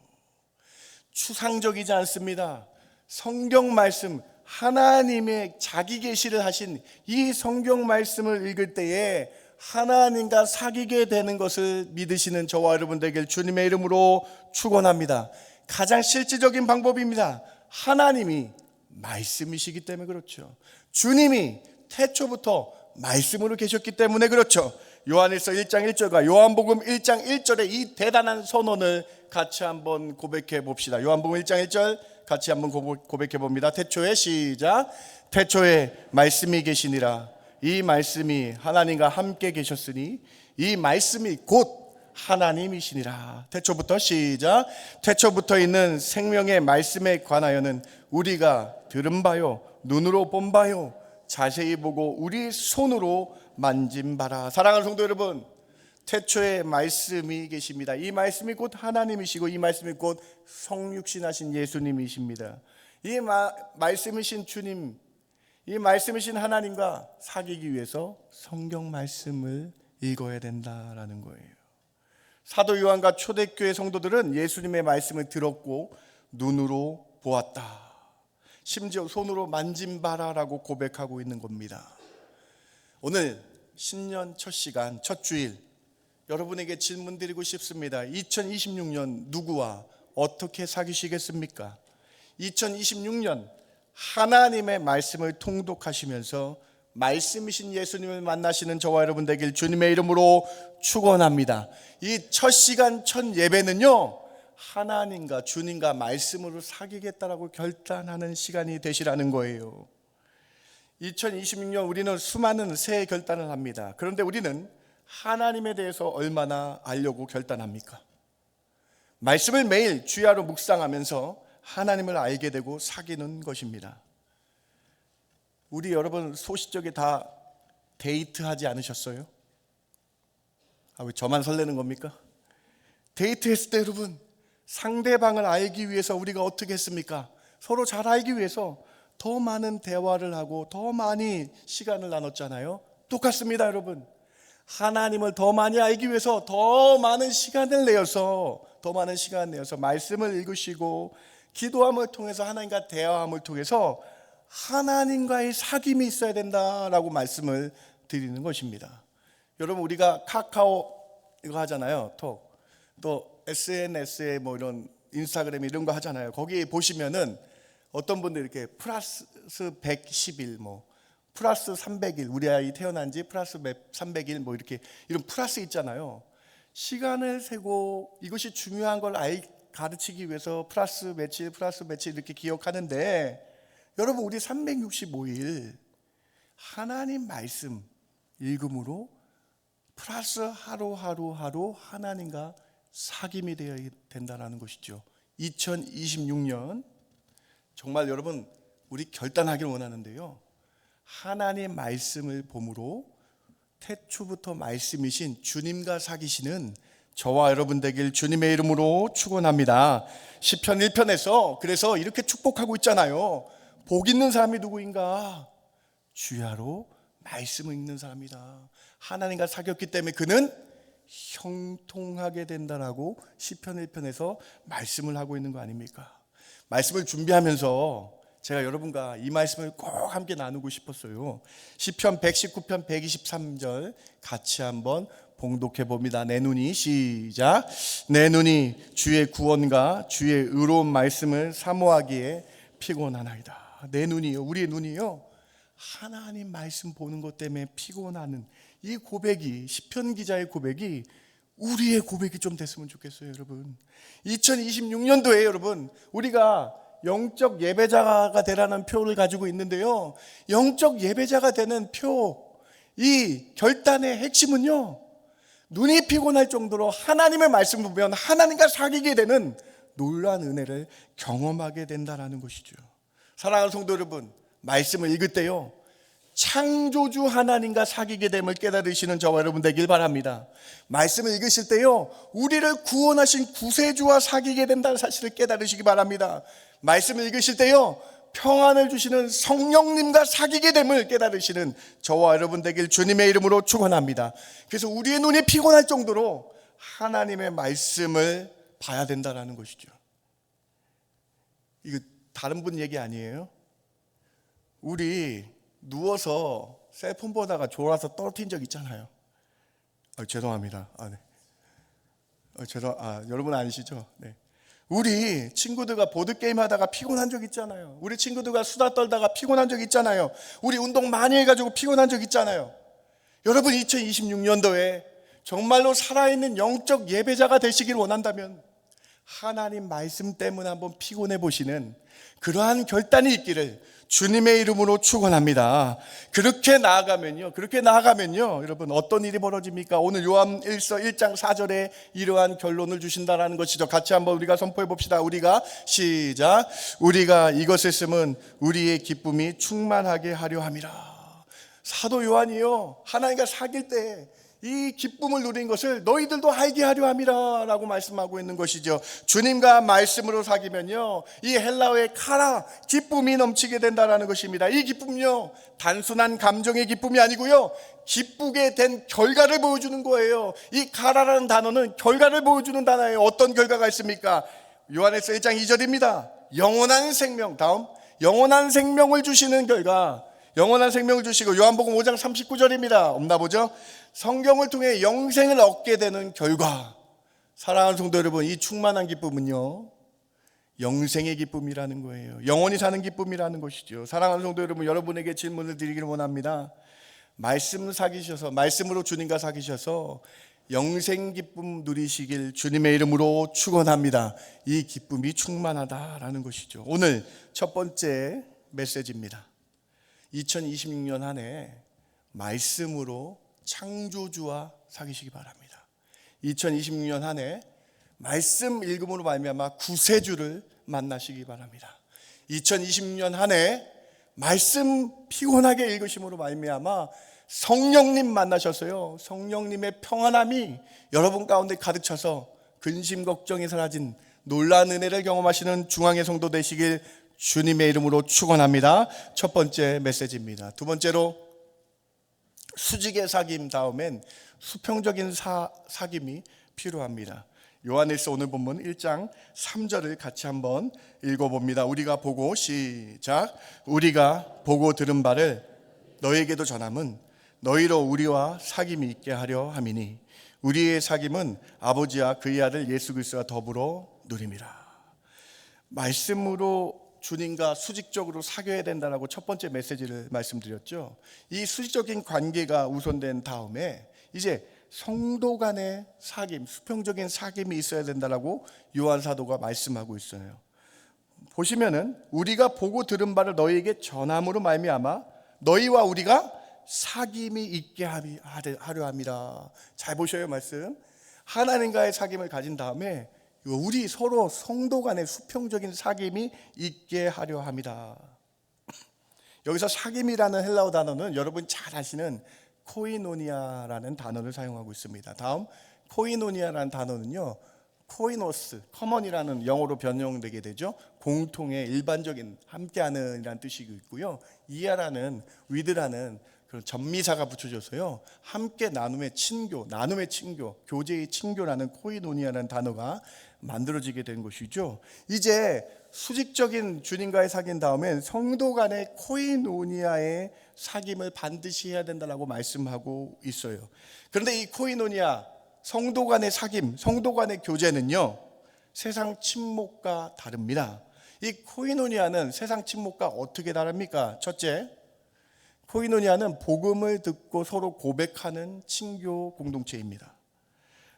추상적이지 않습니다. 성경 말씀, 하나님의 자기 계시를 하신 이 성경 말씀을 읽을 때에 하나님과 사귀게 되는 것을 믿으시는 저와 여러분 되길 주님의 이름으로 축원합니다. 가장 실질적인 방법입니다. 하나님이 말씀이시기 때문에 그렇죠. 주님이 태초부터 말씀으로 계셨기 때문에 그렇죠. 요한일서 1장 1절과 요한복음 1장 1절의 이 대단한 선언을 같이 한번 고백해 봅시다. 요한복음 1장 1절 같이 한번 고백해 봅니다. 태초에 시작. 태초에 말씀이 계시니라. 이 말씀이 하나님과 함께 계셨으니 이 말씀이 곧 하나님이시니라. 태초부터 시작. 태초부터 있는 생명의 말씀에 관하여는 우리가 들은 바요 눈으로 본 바요 자세히 보고 우리 손으로 만진 바라. 사랑하는 성도 여러분, 태초에 말씀이 계십니다. 이 말씀이 곧 하나님이시고 이 말씀이 곧 성육신하신 예수님이십니다. 이 말씀이신 주님, 이 말씀이신 하나님과 사귀기 위해서 성경 말씀을 읽어야 된다라는 거예요. 사도 요한과 초대교회 성도들은 예수님의 말씀을 들었고 눈으로 보았다. 심지어 손으로 만진 바라라고 고백하고 있는 겁니다. 오늘 신년 첫 시간, 첫 주일 여러분에게 질문 드리고 싶습니다. 2026년 누구와 어떻게 사귀시겠습니까? 2026년 하나님의 말씀을 통독하시면서 말씀이신 예수님을 만나시는 저와 여러분 되길 주님의 이름으로 축원합니다. 이 첫 시간 첫 예배는요, 하나님과 주님과 말씀으로 사귀겠다라고 결단하는 시간이 되시라는 거예요. 2026년 우리는 수많은 새해 결단을 합니다. 그런데 우리는 하나님에 대해서 얼마나 알려고 결단합니까? 말씀을 매일 주야로 묵상하면서 하나님을 알게 되고 사귀는 것입니다. 우리 여러분 소시적에 다 데이트하지 않으셨어요? 왜 저만 설레는 겁니까? 데이트했을 때 여러분 상대방을 알기 위해서 우리가 어떻게 했습니까? 서로 잘 알기 위해서 더 많은 대화를 하고 더 많이 시간을 나눴잖아요. 똑같습니다, 여러분. 하나님을 더 많이 알기 위해서 더 많은 시간을 내어서 말씀을 읽으시고 기도함을 통해서 하나님과 대화함을 통해서 하나님과의 사귐이 있어야 된다라고 말씀을 드리는 것입니다. 여러분 우리가 카카오 이거 하잖아요. 톡. 또 SNS에 뭐 이런 인스타그램 이런 거 하잖아요. 거기 보시면은 어떤 분들 이렇게 플러스 110일 뭐 플러스 300일 우리 아이 태어난 지 플러스 300일 뭐 이렇게 이런 플러스 있잖아요. 시간을 세고 이것이 중요한 걸 가르치기 위해서 플러스 며칠 이렇게 기억하는데 여러분 우리 365일 하나님 말씀 읽음으로 플러스 하루 하나님과 사귐이 되어야 된다는 것이죠. 2026년 정말 여러분 우리 결단하길 원하는데요. 하나님 말씀을 봄으로 태초부터 말씀이신 주님과 사귀시는 저와 여러분 되길 주님의 이름으로 축원합니다. 시편 1편에서 그래서 이렇게 축복하고 있잖아요. 복 있는 사람이 누구인가? 주야로 말씀을 읽는 사람이다. 하나님과 사귀었기 때문에 그는 형통하게 된다라고 시편 1편에서 말씀을 하고 있는 거 아닙니까? 말씀을 준비하면서 제가 여러분과 이 말씀을 꼭 함께 나누고 싶었어요. 시편 119편 123절 같이 한번 봉독해 봅니다. 내 눈이 시작. 내 눈이 주의 구원과 주의 의로운 말씀을 사모하기에 피곤하나이다. 내 눈이요, 우리의 눈이요, 하나님 말씀 보는 것 때문에 피곤하는 이 고백이, 시편 기자의 고백이 우리의 고백이 좀 됐으면 좋겠어요. 여러분, 2026년도에 여러분, 우리가 영적 예배자가 되라는 표를 가지고 있는데요, 영적 예배자가 되는 표, 이 결단의 핵심은요, 눈이 피곤할 정도로 하나님의 말씀을 보면 하나님과 사귀게 되는 놀라운 은혜를 경험하게 된다는 것이죠. 사랑하는 성도 여러분, 말씀을 읽을 때요, 창조주 하나님과 사귀게 됨을 깨달으시는 저와 여러분 되길 바랍니다. 말씀을 읽으실 때요, 우리를 구원하신 구세주와 사귀게 된다는 사실을 깨달으시기 바랍니다. 말씀을 읽으실 때요, 평안을 주시는 성령님과 사귀게 됨을 깨달으시는 저와 여러분 되길 주님의 이름으로 축원합니다. 그래서 우리의 눈이 피곤할 정도로 하나님의 말씀을 봐야 된다는 것이죠. 이거 다른 분 얘기 아니에요? 우리 누워서 셀폰 보다가 졸아서 떨어뜨린 적 있잖아요. 죄송합니다. 여러분 아니시죠? 네. 우리 친구들과 보드게임 하다가 피곤한 적 있잖아요. 우리 친구들과 수다 떨다가 피곤한 적 있잖아요. 우리 운동 많이 해가지고 피곤한 적 있잖아요. 여러분, 2026년도에 정말로 살아있는 영적 예배자가 되시길 원한다면 하나님 말씀 때문에 한번 피곤해 보시는 그러한 결단이 있기를 주님의 이름으로 축원합니다. 그렇게 나아가면요, 여러분, 어떤 일이 벌어집니까? 오늘 요한일서 1장 4절에 이러한 결론을 주신다라는 것이죠. 같이 한번 우리가 선포해 봅시다. 우리가 시작. 우리가 이것을 쓰면 우리의 기쁨이 충만하게 하려 함이라. 사도 요한이요, 하나님과 사귈 때 이 기쁨을 누린 것을 너희들도 알게 하려 함이라 라고 말씀하고 있는 것이죠. 주님과 말씀으로 사귀면요, 이 헬라어의 카라, 기쁨이 넘치게 된다는 것입니다. 이 기쁨요, 단순한 감정의 기쁨이 아니고요, 기쁘게 된 결과를 보여주는 거예요. 이 카라라는 단어는 결과를 보여주는 단어예요. 어떤 결과가 있습니까? 요한일서 1장 2절입니다. 영원한 생명, 다음, 영원한 생명을 주시는 결과, 영원한 생명을 주시고, 요한복음 5장 39절입니다. 없나 보죠? 성경을 통해 영생을 얻게 되는 결과. 사랑하는 성도 여러분, 이 충만한 기쁨은요, 영생의 기쁨이라는 거예요. 영원히 사는 기쁨이라는 것이죠. 사랑하는 성도 여러분, 여러분에게 질문을 드리기를 원합니다. 말씀 사귀셔서, 말씀으로 주님과 사귀셔서 영생 기쁨 누리시길 주님의 이름으로 축원합니다. 이 기쁨이 충만하다라는 것이죠. 오늘 첫 번째 메시지입니다. 2026년 한 해 말씀으로 창조주와 사귀시기 바랍니다. 2026년 한 해 말씀 읽음으로 말미암아 구세주를 만나시기 바랍니다. 2026년 한 해 말씀 피곤하게 읽으심으로 말미암아 성령님 만나셔서요, 성령님의 평안함이 여러분 가운데 가득 차서 근심 걱정이 사라진 놀라운 은혜를 경험하시는 중앙의 성도 되시길 주님의 이름으로 축원합니다. 첫 번째 메시지입니다. 두 번째로, 수직의 사귐 다음엔 수평적인 사귐이 필요합니다. 요한일서 오늘 본문 1장 3절을 같이 한번 읽어봅니다. 우리가 보고, 시작. 우리가 보고 들은 바를 너에게도 전함은 너희로 우리와 사귐이 있게 하려 함이니 우리의 사귐은 아버지와 그의 아들 예수 그리스도와 더불어 누림이라. 말씀으로 주님과 수직적으로 사귀어야 된다라고 첫 번째 메시지를 말씀드렸죠. 이 수직적인 관계가 우선된 다음에 이제 성도 간의 사귐, 수평적인 사귐이 있어야 된다라고 요한 사도가 말씀하고 있어요. 보시면은 우리가 보고 들은 바를 너희에게 전함으로 말미암아 너희와 우리가 사귐이 있게 하려 함이라. 잘 보셔요, 말씀. 하나님과의 사귐을 가진 다음에 우리 서로 성도 간의 수평적인 사귐이 있게 하려 함이라. 여기서 사귐이라는 헬라어 단어는 여러분 잘 아시는 코이노니아라는 단어를 사용하고 있습니다. 다음, 코이노니아라는 단어는요, 코이노스, 커먼이라는 영어로 변형되게 되죠. 공통의 일반적인 함께하는 이라는 뜻이 있고요, 이하라는, 위드라는 그런 전미사가 붙여져서요, 함께 나눔의 친교, 교제의 친교라는 코이노니아라는 단어가 만들어지게 된 것이죠. 이제 수직적인 주님과의 사귐 다음엔 성도 간의 코이노니아의 사귐을 반드시 해야 된다고 말씀하고 있어요. 그런데 이 코이노니아, 성도 간의 사귐, 성도 간의 교제는요, 세상 친목과 다릅니다. 이 코이노니아는 세상 친목과 어떻게 다릅니까? 첫째, 코이노니아는 복음을 듣고 서로 고백하는 친교 공동체입니다.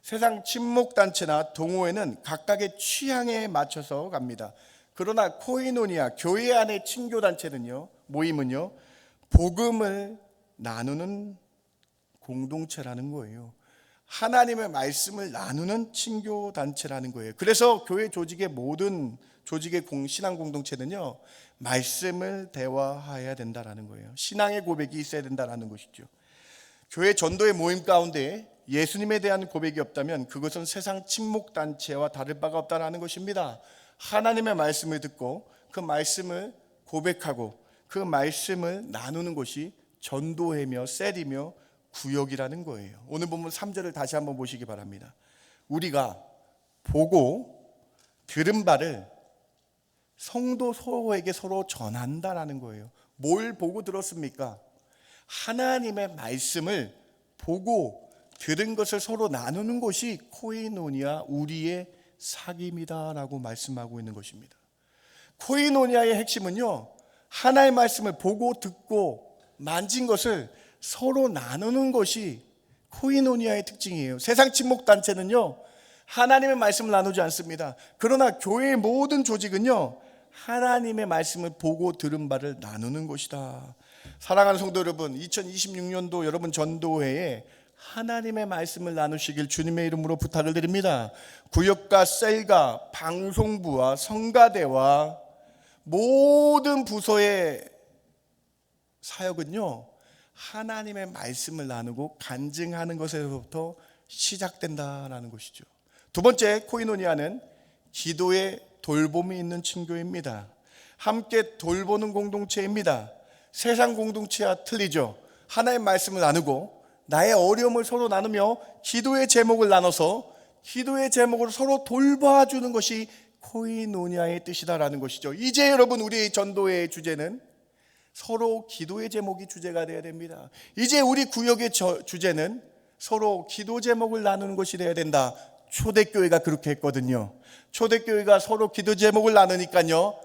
세상 친목단체나 동호회는 각각의 취향에 맞춰서 갑니다. 그러나 코이노니아, 교회 안의 친교단체는요, 모임은요, 복음을 나누는 공동체라는 거예요. 하나님의 말씀을 나누는 친교단체라는 거예요. 그래서 교회 조직의 모든 조직의 신앙 공동체는요, 말씀을 대화해야 된다라는 거예요. 신앙의 고백이 있어야 된다라는 것이죠. 교회 전도의 모임 가운데 예수님에 대한 고백이 없다면 그것은 세상 친목단체와 다를 바가 없다라는 것입니다. 하나님의 말씀을 듣고 그 말씀을 고백하고 그 말씀을 나누는 것이 전도회며 셀이며 구역이라는 거예요. 오늘 본문 3절을 다시 한번 보시기 바랍니다. 우리가 보고 들은 바를 성도 서로에게 서로 전한다라는 거예요. 뭘 보고 들었습니까? 하나님의 말씀을 보고 들은 것을 서로 나누는 것이 코이노니아, 우리의 사귐이다라고 말씀하고 있는 것입니다. 코이노니아의 핵심은요, 하나님의 말씀을 보고 듣고 만진 것을 서로 나누는 것이 코이노니아의 특징이에요. 세상 친목단체는요, 하나님의 말씀을 나누지 않습니다. 그러나 교회의 모든 조직은요, 하나님의 말씀을 보고 들은 바를 나누는 것이다. 사랑하는 성도 여러분, 2026년도 여러분 전도회에 하나님의 말씀을 나누시길 주님의 이름으로 부탁을 드립니다. 구역과 셀과 방송부와 성가대와 모든 부서의 사역은요, 하나님의 말씀을 나누고 간증하는 것에서부터 시작된다라는 것이죠. 두 번째, 코이노니아는 기도에 돌봄이 있는 친교입니다. 함께 돌보는 공동체입니다. 세상 공동체와 틀리죠. 하나님의 말씀을 나누고 나의 어려움을 서로 나누며 기도의 제목을 나눠서 기도의 제목으로 서로 돌봐주는 것이 코이노니아의 뜻이다라는 것이죠. 이제 여러분, 우리 전도의 주제는 서로 기도의 제목이 주제가 되어야 됩니다. 이제 우리 구역의 주제는 서로 기도 제목을 나누는 것이 되어야 된다. 초대교회가 그렇게 했거든요. 초대교회가 서로 기도 제목을 나누니까요,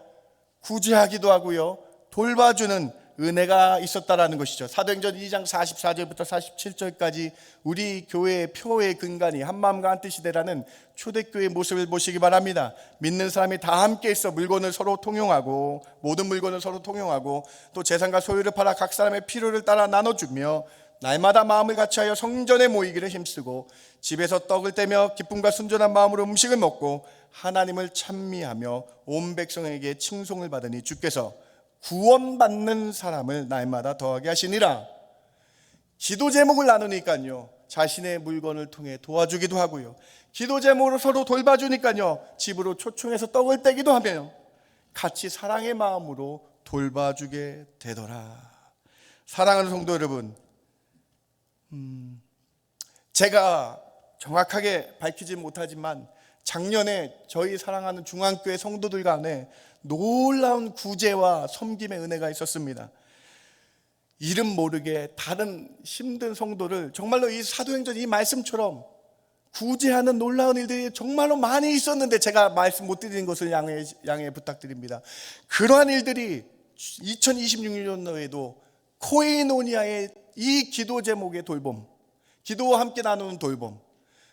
구제하기도 하고요, 돌봐주는 은혜가 있었다라는 것이죠. 사도행전 2장 44절부터 47절까지 우리 교회의 표의 근간이 한마음과 한뜻이 되라는 초대교회의 모습을 보시기 바랍니다. 믿는 사람이 다 함께 있어 물건을 서로 통용하고, 모든 물건을 서로 통용하고, 또 재산과 소유를 팔아 각 사람의 필요를 따라 나눠주며 날마다 마음을 같이하여 성전에 모이기를 힘쓰고 집에서 떡을 떼며 기쁨과 순전한 마음으로 음식을 먹고 하나님을 찬미하며 온 백성에게 칭송을 받으니 주께서 구원받는 사람을 날마다 더하게 하시니라. 기도 제목을 나누니까요, 자신의 물건을 통해 도와주기도 하고요, 기도 제목으로 서로 돌봐주니까요, 집으로 초청해서 떡을 떼기도 하며 같이 사랑의 마음으로 돌봐주게 되더라. 사랑하는 성도 여러분, 제가 정확하게 밝히지 못하지만 작년에 저희 사랑하는 중앙교회 성도들 간에 놀라운 구제와 섬김의 은혜가 있었습니다. 이름 모르게 다른 힘든 성도를 정말로 이 사도행전 이 말씀처럼 구제하는 놀라운 일들이 정말로 많이 있었는데 제가 말씀 못 드리는 것을 양해 부탁드립니다. 그러한 일들이 2026년도에도 코이노니아의 이 기도 제목의 돌봄, 기도와 함께 나누는 돌봄,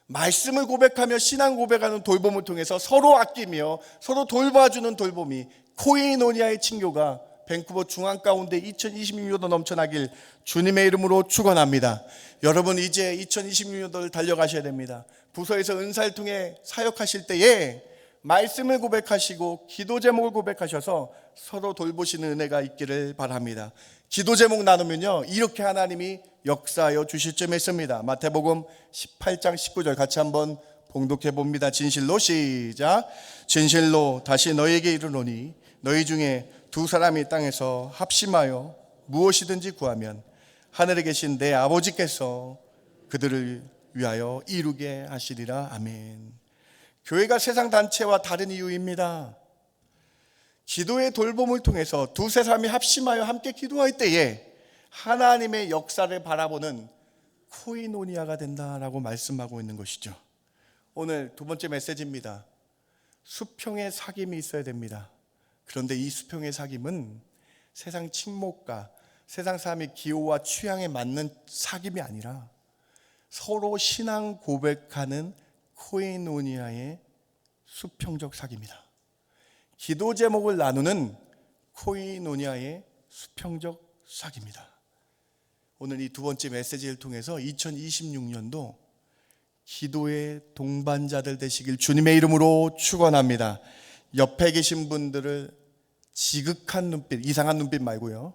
말씀을 고백하며 신앙 고백하는 돌봄을 통해서 서로 아끼며 서로 돌봐주는 돌봄이 코이노니아의 친교가 밴쿠버 중앙 가운데 2026년도 넘쳐나길 주님의 이름으로 축원합니다. 여러분, 이제 2026년도를 달려가셔야 됩니다. 부서에서 은사를 통해 사역하실 때에 말씀을 고백하시고 기도 제목을 고백하셔서 서로 돌보시는 은혜가 있기를 바랍니다. 기도 제목 나누면요, 이렇게 하나님이 역사하여 주실 점 있습니다. 마태복음 18장 19절 같이 한번 봉독해 봅니다. 진실로 시작. 진실로 다시 너희에게 이르노니 너희 중에 두 사람이 땅에서 합심하여 무엇이든지 구하면 하늘에 계신 내 아버지께서 그들을 위하여 이루게 하시리라. 아멘. 교회가 세상 단체와 다른 이유입니다. 기도의 돌봄을 통해서 두세 사람이 합심하여 함께 기도할 때에 하나님의 역사를 바라보는 코이노니아가 된다라고 말씀하고 있는 것이죠. 오늘 두 번째 메시지입니다. 수평의 사귐이 있어야 됩니다. 그런데 이 수평의 사귐은 세상 친목과 세상 사람의 기호와 취향에 맞는 사귐이 아니라 서로 신앙 고백하는 코이노니아의 수평적 사귐이다. 기도 제목을 나누는 코이노니아의 수평적 사귐이다. 오늘 이 두 번째 메시지를 통해서 2026년도 기도의 동반자들 되시길 주님의 이름으로 축원합니다. 옆에 계신 분들을 지극한 눈빛, 이상한 눈빛 말고요,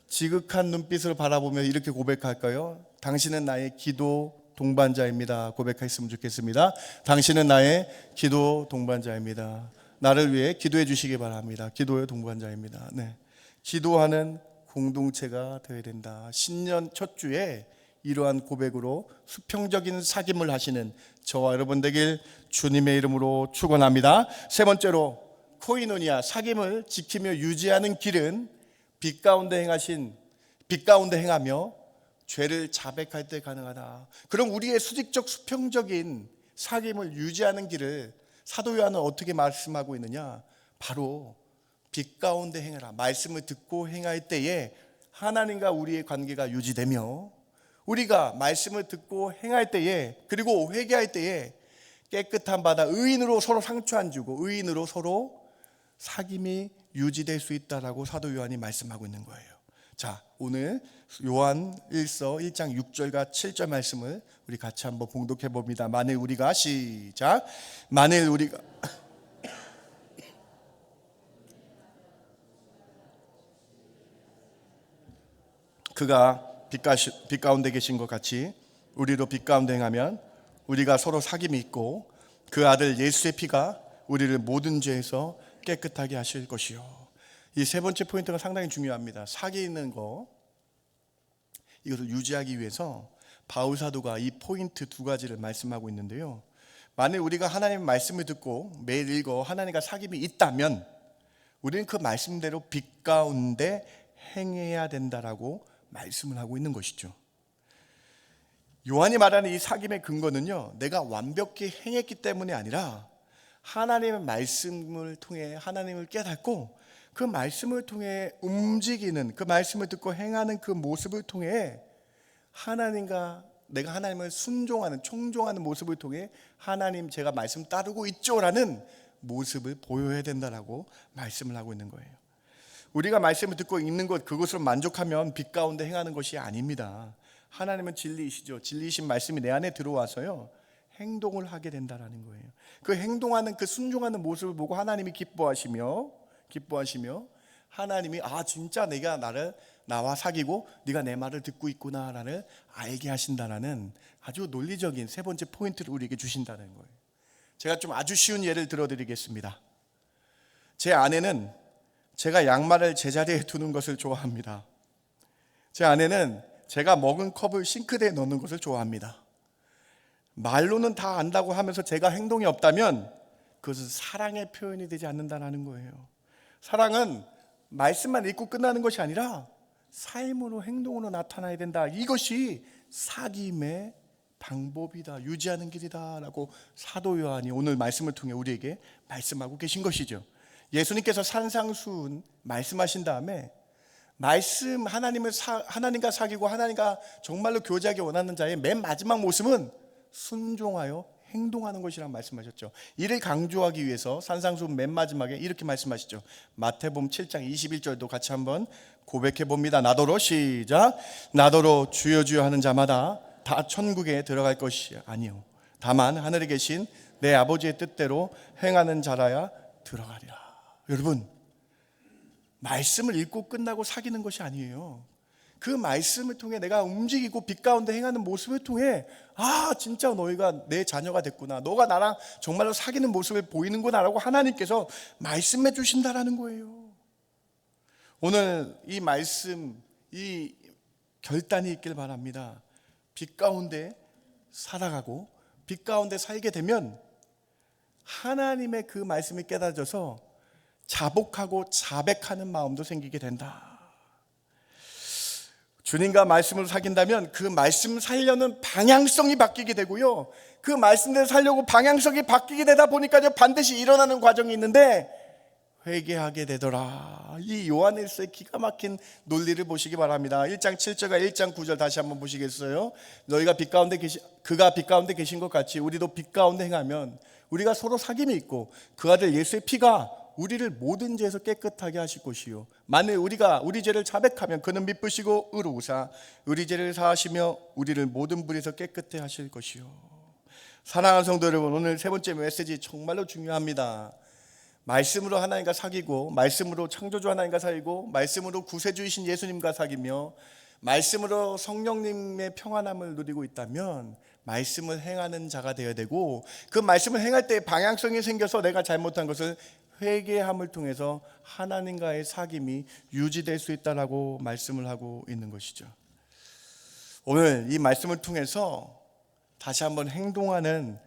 지극한 눈빛으로 바라보며 이렇게 고백할까요? 당신은 나의 기도 동반자입니다. 고백했으면 좋겠습니다. 당신은 나의 기도 동반자입니다. 나를 위해 기도해 주시기 바랍니다. 기도의 동반자입니다. 네, 기도하는 공동체가 되어야 된다. 신년 첫 주에 이러한 고백으로 수평적인 사귐을 하시는 저와 여러분 되길 주님의 이름으로 축원합니다. 세 번째로 코이노니아 사귐을 지키며 유지하는 길은 빛 가운데 행하며 죄를 자백할 때 가능하다. 그럼 우리의 수직적 수평적인 사귐을 유지하는 길을 사도 요한은 어떻게 말씀하고 있느냐? 바로 빛 가운데 행하라. 말씀을 듣고 행할 때에 하나님과 우리의 관계가 유지되며, 우리가 말씀을 듣고 행할 때에, 그리고 회개할 때에 깨끗한 바다 의인으로 서로 상처 안 주고 의인으로 서로 사귐이 유지될 수 있다라고 사도 요한이 말씀하고 있는 거예요. 자, 오늘 요한 1서 1장 6절과 7절 말씀을 우리 같이 한번 봉독해 봅니다. 만일 우리가 그가 빛 가운데 계신 것 같이 우리도 빛 가운데 행하면 우리가 서로 사귐이 있고 그 아들 예수의 피가 우리를 모든 죄에서 깨끗하게 하실 것이요. 이 세 번째 포인트가 상당히 중요합니다. 사귀는 거, 이것을 유지하기 위해서 바울 사도가 이 포인트 두 가지를 말씀하고 있는데요. 만일 우리가 하나님의 말씀을 듣고 매일 읽어 하나님과 사귐이 있다면 우리는 그 말씀대로 빛 가운데 행해야 된다라고 말씀을 하고 있는 것이죠. 요한이 말하는 이 사귐의 근거는요, 내가 완벽히 행했기 때문이 아니라 하나님의 말씀을 통해 하나님을 깨닫고 그 말씀을 통해 움직이는, 그 말씀을 듣고 행하는 그 모습을 통해 내가 하나님을 순종하는, 청종하는 모습을 통해 하나님 제가 말씀 따르고 있죠라는 모습을 보여야 된다라고 말씀을 하고 있는 거예요. 우리가 말씀을 듣고 읽는 것, 그것으로 만족하면 빛 가운데 행하는 것이 아닙니다. 하나님은 진리이시죠. 진리이신 말씀이 내 안에 들어와서요, 행동을 하게 된다라는 거예요. 그 행동하는, 그 순종하는 모습을 보고 하나님이 기뻐하시며 하나님이 진짜 내가 나와 사귀고 네가 내 말을 듣고 있구나를 알게 하신다라는 아주 논리적인 세 번째 포인트를 우리에게 주신다는 거예요. 제가 좀 아주 쉬운 예를 들어드리겠습니다. 제 아내는 제가 양말을 제자리에 두는 것을 좋아합니다. 제 아내는 제가 먹은 컵을 싱크대에 넣는 것을 좋아합니다. 말로는 다 안다고 하면서 제가 행동이 없다면 그것은 사랑의 표현이 되지 않는다는 거예요. 사랑은 말씀만 읽고 끝나는 것이 아니라 삶으로, 행동으로 나타나야 된다. 이것이 사귐의 방법이다, 유지하는 길이다 라고 사도 요한이 오늘 말씀을 통해 우리에게 말씀하고 계신 것이죠. 예수님께서 산상수훈 말씀하신 다음에 하나님과 사귀고 하나님과 정말로 교제하기 원하는 자의 맨 마지막 모습은 순종하여 행동하는 것이라고 말씀하셨죠. 이를 강조하기 위해서 산상수훈 맨 마지막에 이렇게 말씀하시죠. 마태복음 7장 21절도 같이 한번 고백해 봅니다. 나더러 시작. 나더러 주여 주여 하는 자마다 다 천국에 들어갈 것이 아니요 다만 하늘에 계신 내 아버지의 뜻대로 행하는 자라야 들어가리라. 여러분, 말씀을 읽고 끝나고 사귀는 것이 아니에요. 그 말씀을 통해 내가 움직이고 빛 가운데 행하는 모습을 통해 진짜 너희가 내 자녀가 됐구나, 너가 나랑 정말로 사귀는 모습을 보이는구나 라고 하나님께서 말씀해 주신다라는 거예요. 오늘 이 말씀, 이 결단이 있길 바랍니다. 빛 가운데 살아가고 빛 가운데 살게 되면 하나님의 그 말씀이 깨달아져서 자복하고 자백하는 마음도 생기게 된다. 주님과 말씀을 사귄다면 그 말씀 살려는 방향성이 바뀌게 되고요, 그 말씀대로 살려고 방향성이 바뀌게 되다 보니까 반드시 일어나는 과정이 있는데 회개하게 되더라. 이 요한일서의 기가 막힌 논리를 보시기 바랍니다. 1장 7절과 1장 9절 다시 한번 보시겠어요? 너희가 그가 빛 가운데 계신 것 같이 우리도 빛 가운데 행하면 우리가 서로 사귐이 있고 그 아들 예수의 피가 우리를 모든 죄에서 깨끗하게 하실 것이요 만일 우리가 우리 죄를 자백하면 그는 미쁘시고 의로우사 우리 죄를 사하시며 우리를 모든 불에서 깨끗해 하실 것이요. 사랑하는 성도 여러분, 오늘 세 번째 메시지 정말로 중요합니다. 말씀으로 하나님과 사귀고, 말씀으로 창조주 하나님과 사귀고, 말씀으로 구세주이신 예수님과 사귀며, 말씀으로 성령님의 평안함을 누리고 있다면 말씀을 행하는 자가 되어야 되고, 그 말씀을 행할 때 방향성이 생겨서 내가 잘못한 것을 회개함을 통해서 하나님과의 사귐이 유지될 수 있다라고 말씀을 하고 있는 것이죠. 오늘 이 말씀을 통해서 다시 한번 행동하는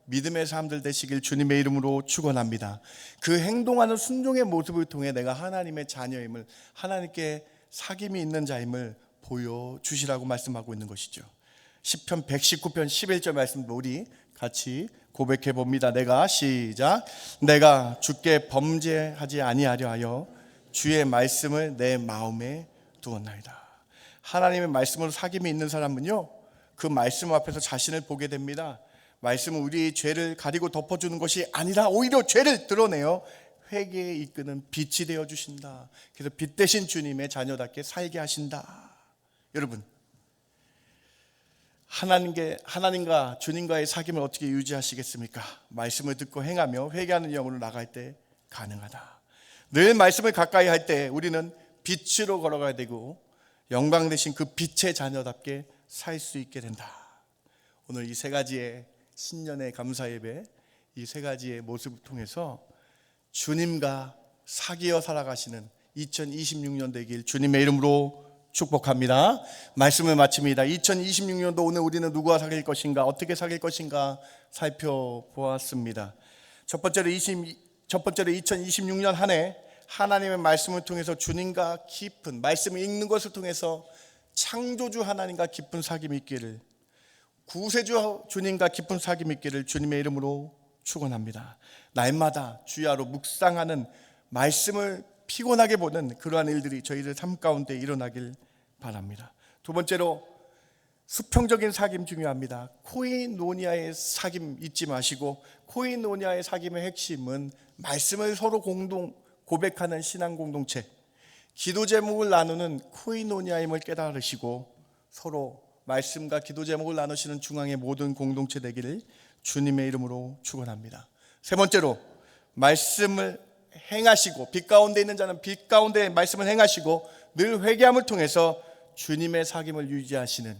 믿음의 사람들 되시길 주님의 이름으로 축원합니다. 그 행동하는 순종의 모습을 통해 내가 하나님의 자녀임을, 하나님께 사귐이 있는 자임을 보여주시라고 말씀하고 있는 것이죠. 시편 119편 11절 말씀도 우리 같이 고백해 봅니다. 시작. 내가 주께 범죄하지 아니하려 하여 주의 말씀을 내 마음에 두었나이다. 하나님의 말씀으로 사귐이 있는 사람은요, 그 말씀 앞에서 자신을 보게 됩니다. 말씀은 우리의 죄를 가리고 덮어주는 것이 아니라 오히려 죄를 드러내어 회개에 이끄는 빛이 되어 주신다. 그래서 빛 대신 주님의 자녀답게 살게 하신다. 여러분, 하나님과 주님과의 사귐을 어떻게 유지하시겠습니까? 말씀을 듣고 행하며 회개하는 영으로 나갈 때 가능하다. 늘 말씀을 가까이 할 때 우리는 빛으로 걸어가야 되고 영광 되신 그 빛의 자녀답게 살 수 있게 된다. 오늘 이 세 가지의 신년의 감사 예배, 이 세 가지의 모습을 통해서 주님과 사귀어 살아가시는 2026년 되길 주님의 이름으로 축복합니다. 말씀을 마칩니다. 2026년도 오늘 우리는 누구와 사귈 것인가, 어떻게 사귈 것인가 살펴보았습니다. 첫 번째로 2026년 한 해 하나님의 말씀을 통해서 주님과 깊은, 말씀을 읽는 것을 통해서 창조주 하나님과 깊은 사귐이 있기를, 구세주 주님과 깊은 사귐이 있기를 주님의 이름으로 축원합니다. 날마다 주야로 묵상하는, 말씀을 피곤하게 보는 그러한 일들이 저희들 삶 가운데 일어나길 바랍니다. 두 번째로 수평적인 사귐 중요합니다. 코이노니아의 사귐 잊지 마시고, 코이노니아의 사귐의 핵심은 말씀을 서로 고백하는 신앙 공동체, 기도 제목을 나누는 코이노니아임을 깨달으시고 서로 말씀과 기도 제목을 나누시는 중앙의 모든 공동체 되기를 주님의 이름으로 축원합니다. 세 번째로 말씀을 행하시고, 빛 가운데 있는 자는 빛 가운데 말씀을 행하시고 늘 회개함을 통해서 주님의 사귐을 유지하시는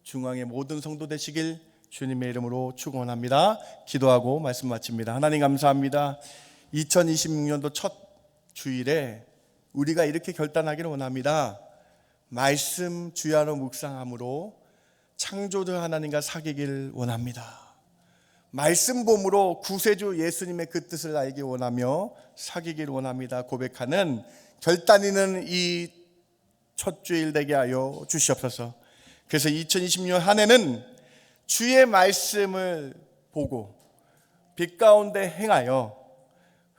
중앙의 모든 성도 되시길 주님의 이름으로 축원합니다. 기도하고 말씀 마칩니다. 하나님 감사합니다. 2026년도 첫 주일에 우리가 이렇게 결단하기를 원합니다. 말씀 주야로 묵상함으로 창조주 하나님과 사귀길 원합니다. 말씀 봄으로 구세주 예수님의 그 뜻을 알기 원하며 사귀길 원합니다. 고백하는 결단 있는 이 첫 주일 되게 하여 주시옵소서. 그래서 2026년 한 해는 주의 말씀을 보고 빛 가운데 행하여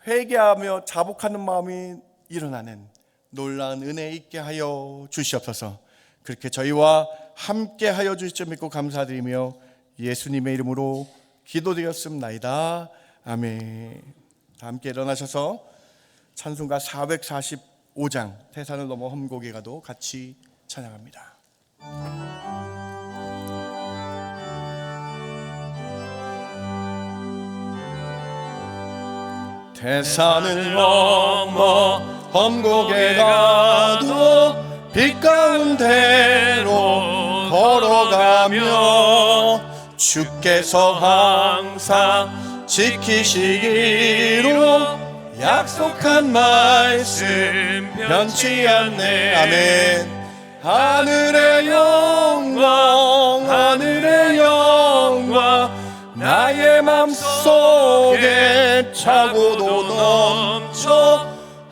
회개하며 자복하는 마음이 일어나는 놀라운 은혜 있게 하여 주시옵소서. 그렇게 저희와 함께 하여 주실 줄 믿고 감사드리며 예수님의 이름으로 기도드렸습나이다. 아멘. 다 함께 일어나셔서 찬송가 445장 태산을 넘어 험곡에 가도 같이 찬양합니다. 태산을 넘어 험곡에 가도 빛 가운데로 걸어가며 주께서 항상 지키시기로 약속한 말씀 변치 않네. 아멘. 하늘의 영광, 하늘의 영광 나의 맘속에 차고도 넘쳐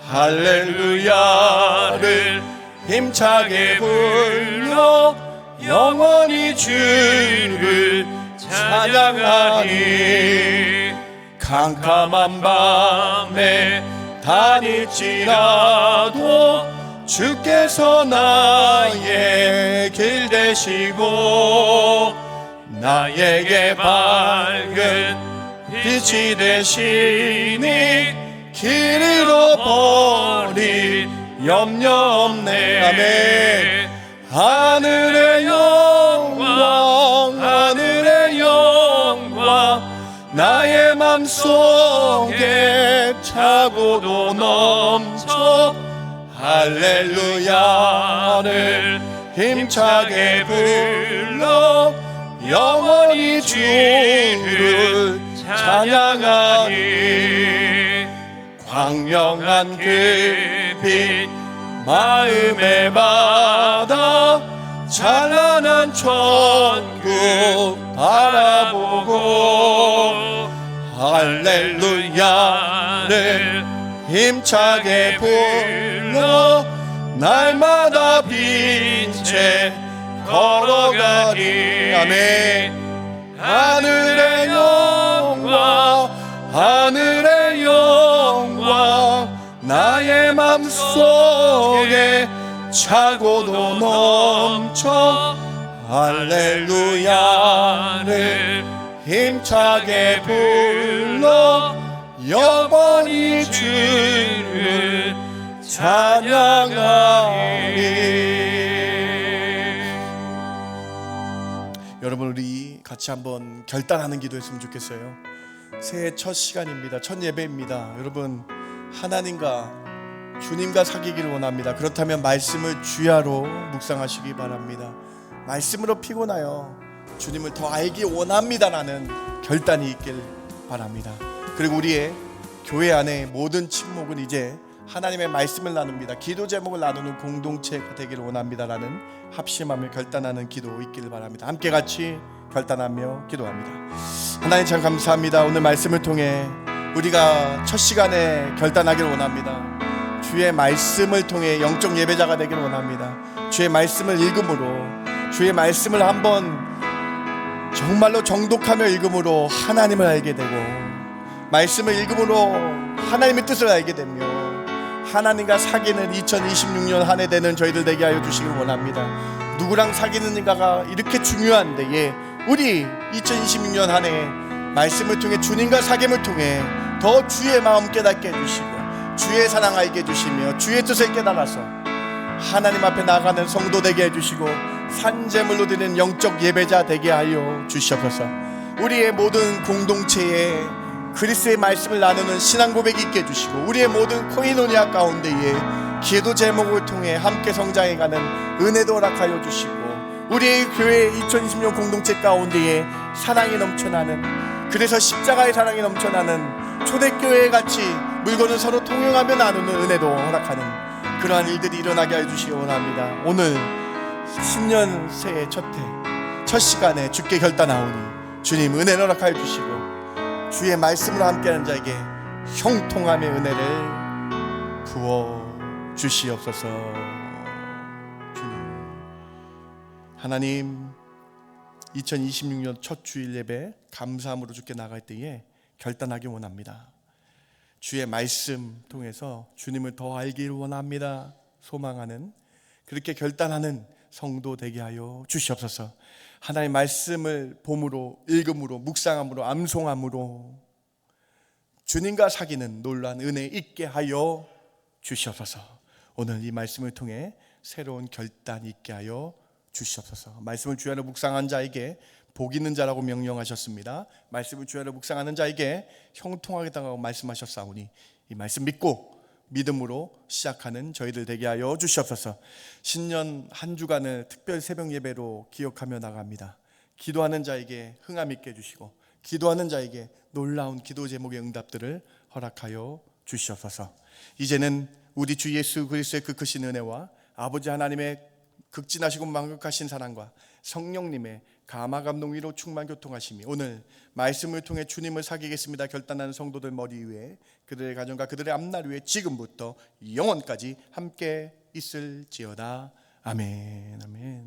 할렐루야를 힘차게 불러 영원히 주를 찬양하니 캄캄한 밤에 다닐지라도 주께서 나의 길 되시고 나에게 밝은 빛이 되시니 길 잃어버릴 염려 없네. 아멘. 하늘의 영광 하늘의 영광 나의 맘속에 차고도 넘쳐 할렐루야를 힘차게 불러 영원히 주를 찬양하니 광명한 그 빛 마음에 받아 찬란한 천국 바라보고 할렐루야를 힘차게 불러 날마다 빛에 걸어가리. 아멘. 하늘의 영광 하늘의 영광 나의 맘속에 차고도 넘쳐 할렐루야를 힘차게 불러 영원히 주를 찬양하리. 여러분 우리 같이 한번 결단하는 기도했으면 좋겠어요. 새해 첫 시간입니다. 첫 예배입니다. 여러분 하나님과 주님과 사귀기를 원합니다. 그렇다면 말씀을 주야로 묵상하시기 바랍니다. 말씀으로 피곤하여 주님을 더 알기 원합니다라는 결단이 있길 바랍니다. 그리고 우리의 교회 안에 모든 침묵은 이제 하나님의 말씀을 나눕니다. 기도 제목을 나누는 공동체가 되기를 원합니다라는 합심함을 결단하는 기도 있기를 바랍니다. 함께 같이 결단하며 기도합니다. 하나님 참 감사합니다. 오늘 말씀을 통해 우리가 첫 시간에 결단하기를 원합니다. 주의 말씀을 통해 영적 예배자가 되기를 원합니다. 주의 말씀을 읽음으로 주의 말씀을 한번 정말로 정독하며 읽음으로 하나님을 알게 되고 말씀을 읽음으로 하나님의 뜻을 알게 되며 하나님과 사귀는 2026년 한 해 되는 저희들 되게 하여 주시길 원합니다. 누구랑 사귀는가가 이렇게 중요한데 우리 2026년 한 해 말씀을 통해 주님과 사귐을 통해 더 주의 마음 깨닫게 해주시고 주의 사랑 알게 해주시며 주의 뜻을 깨달아서 하나님 앞에 나가는 성도 되게 해주시고 산제물로 드리는 영적 예배자 되게 하여 주시옵소서. 우리의 모든 공동체에 그리스도의 말씀을 나누는 신앙 고백이 있게 해주시고 우리의 모든 코이노니아 가운데에 기도 제목을 통해 함께 성장해가는 은혜도 허락하여 주시고 우리의 교회 2020년 공동체 가운데에 사랑이 넘쳐나는 그래서 십자가의 사랑이 넘쳐나는 초대교회 같이 물건을 서로 통용하며 나누는 은혜도 허락하는 그러한 일들이 일어나게 해주시기 원합니다. 오늘 신년 새해 첫 시간에 주께 결단하오니 주님 은혜를 허락하여 주시고 주의 말씀으로 함께하는 자에게 형통함의 은혜를 부어 주시옵소서. 주님 하나님 2026년 첫 주일 예배 감사함으로 주께 나갈 때에 결단하기 원합니다. 주의 말씀 통해서 주님을 더 알기를 원합니다. 소망하는 그렇게 결단하는 성도 되게 하여 주시옵소서. 하나님의 말씀을 봄으로 읽음으로 묵상함으로 암송함으로 주님과 사귀는 놀라운 은혜 있게 하여 주시옵소서. 오늘 이 말씀을 통해 새로운 결단 있게 하여 주시옵소서. 말씀을 주야로 묵상한 자에게 복 있는 자라고 명령하셨습니다. 말씀을 주야로 묵상하는 자에게 형통하겠다고 말씀하셨사오니 이 말씀 믿고 믿음으로 시작하는 저희들 되게 하여 주시옵소서. 신년 한 주간을 특별 새벽 예배로 기억하며 나갑니다. 기도하는 자에게 흥함 있게 해주시고 기도하는 자에게 놀라운 기도 제목의 응답들을 허락하여 주시옵소서. 이제는 우리 주 예수 그리스도의 그 크신 은혜와 아버지 하나님의 극진하시고 만극하신 사랑과 성령님의 감화 감동 위로 충만 교통하심이 오늘 말씀을 통해 주님을 사귀겠습니다 결단하는 성도들 머리 위에 그들의 가정과 그들의 앞날 위에 지금부터 영원까지 함께 있을지어다. 아멘. 아멘.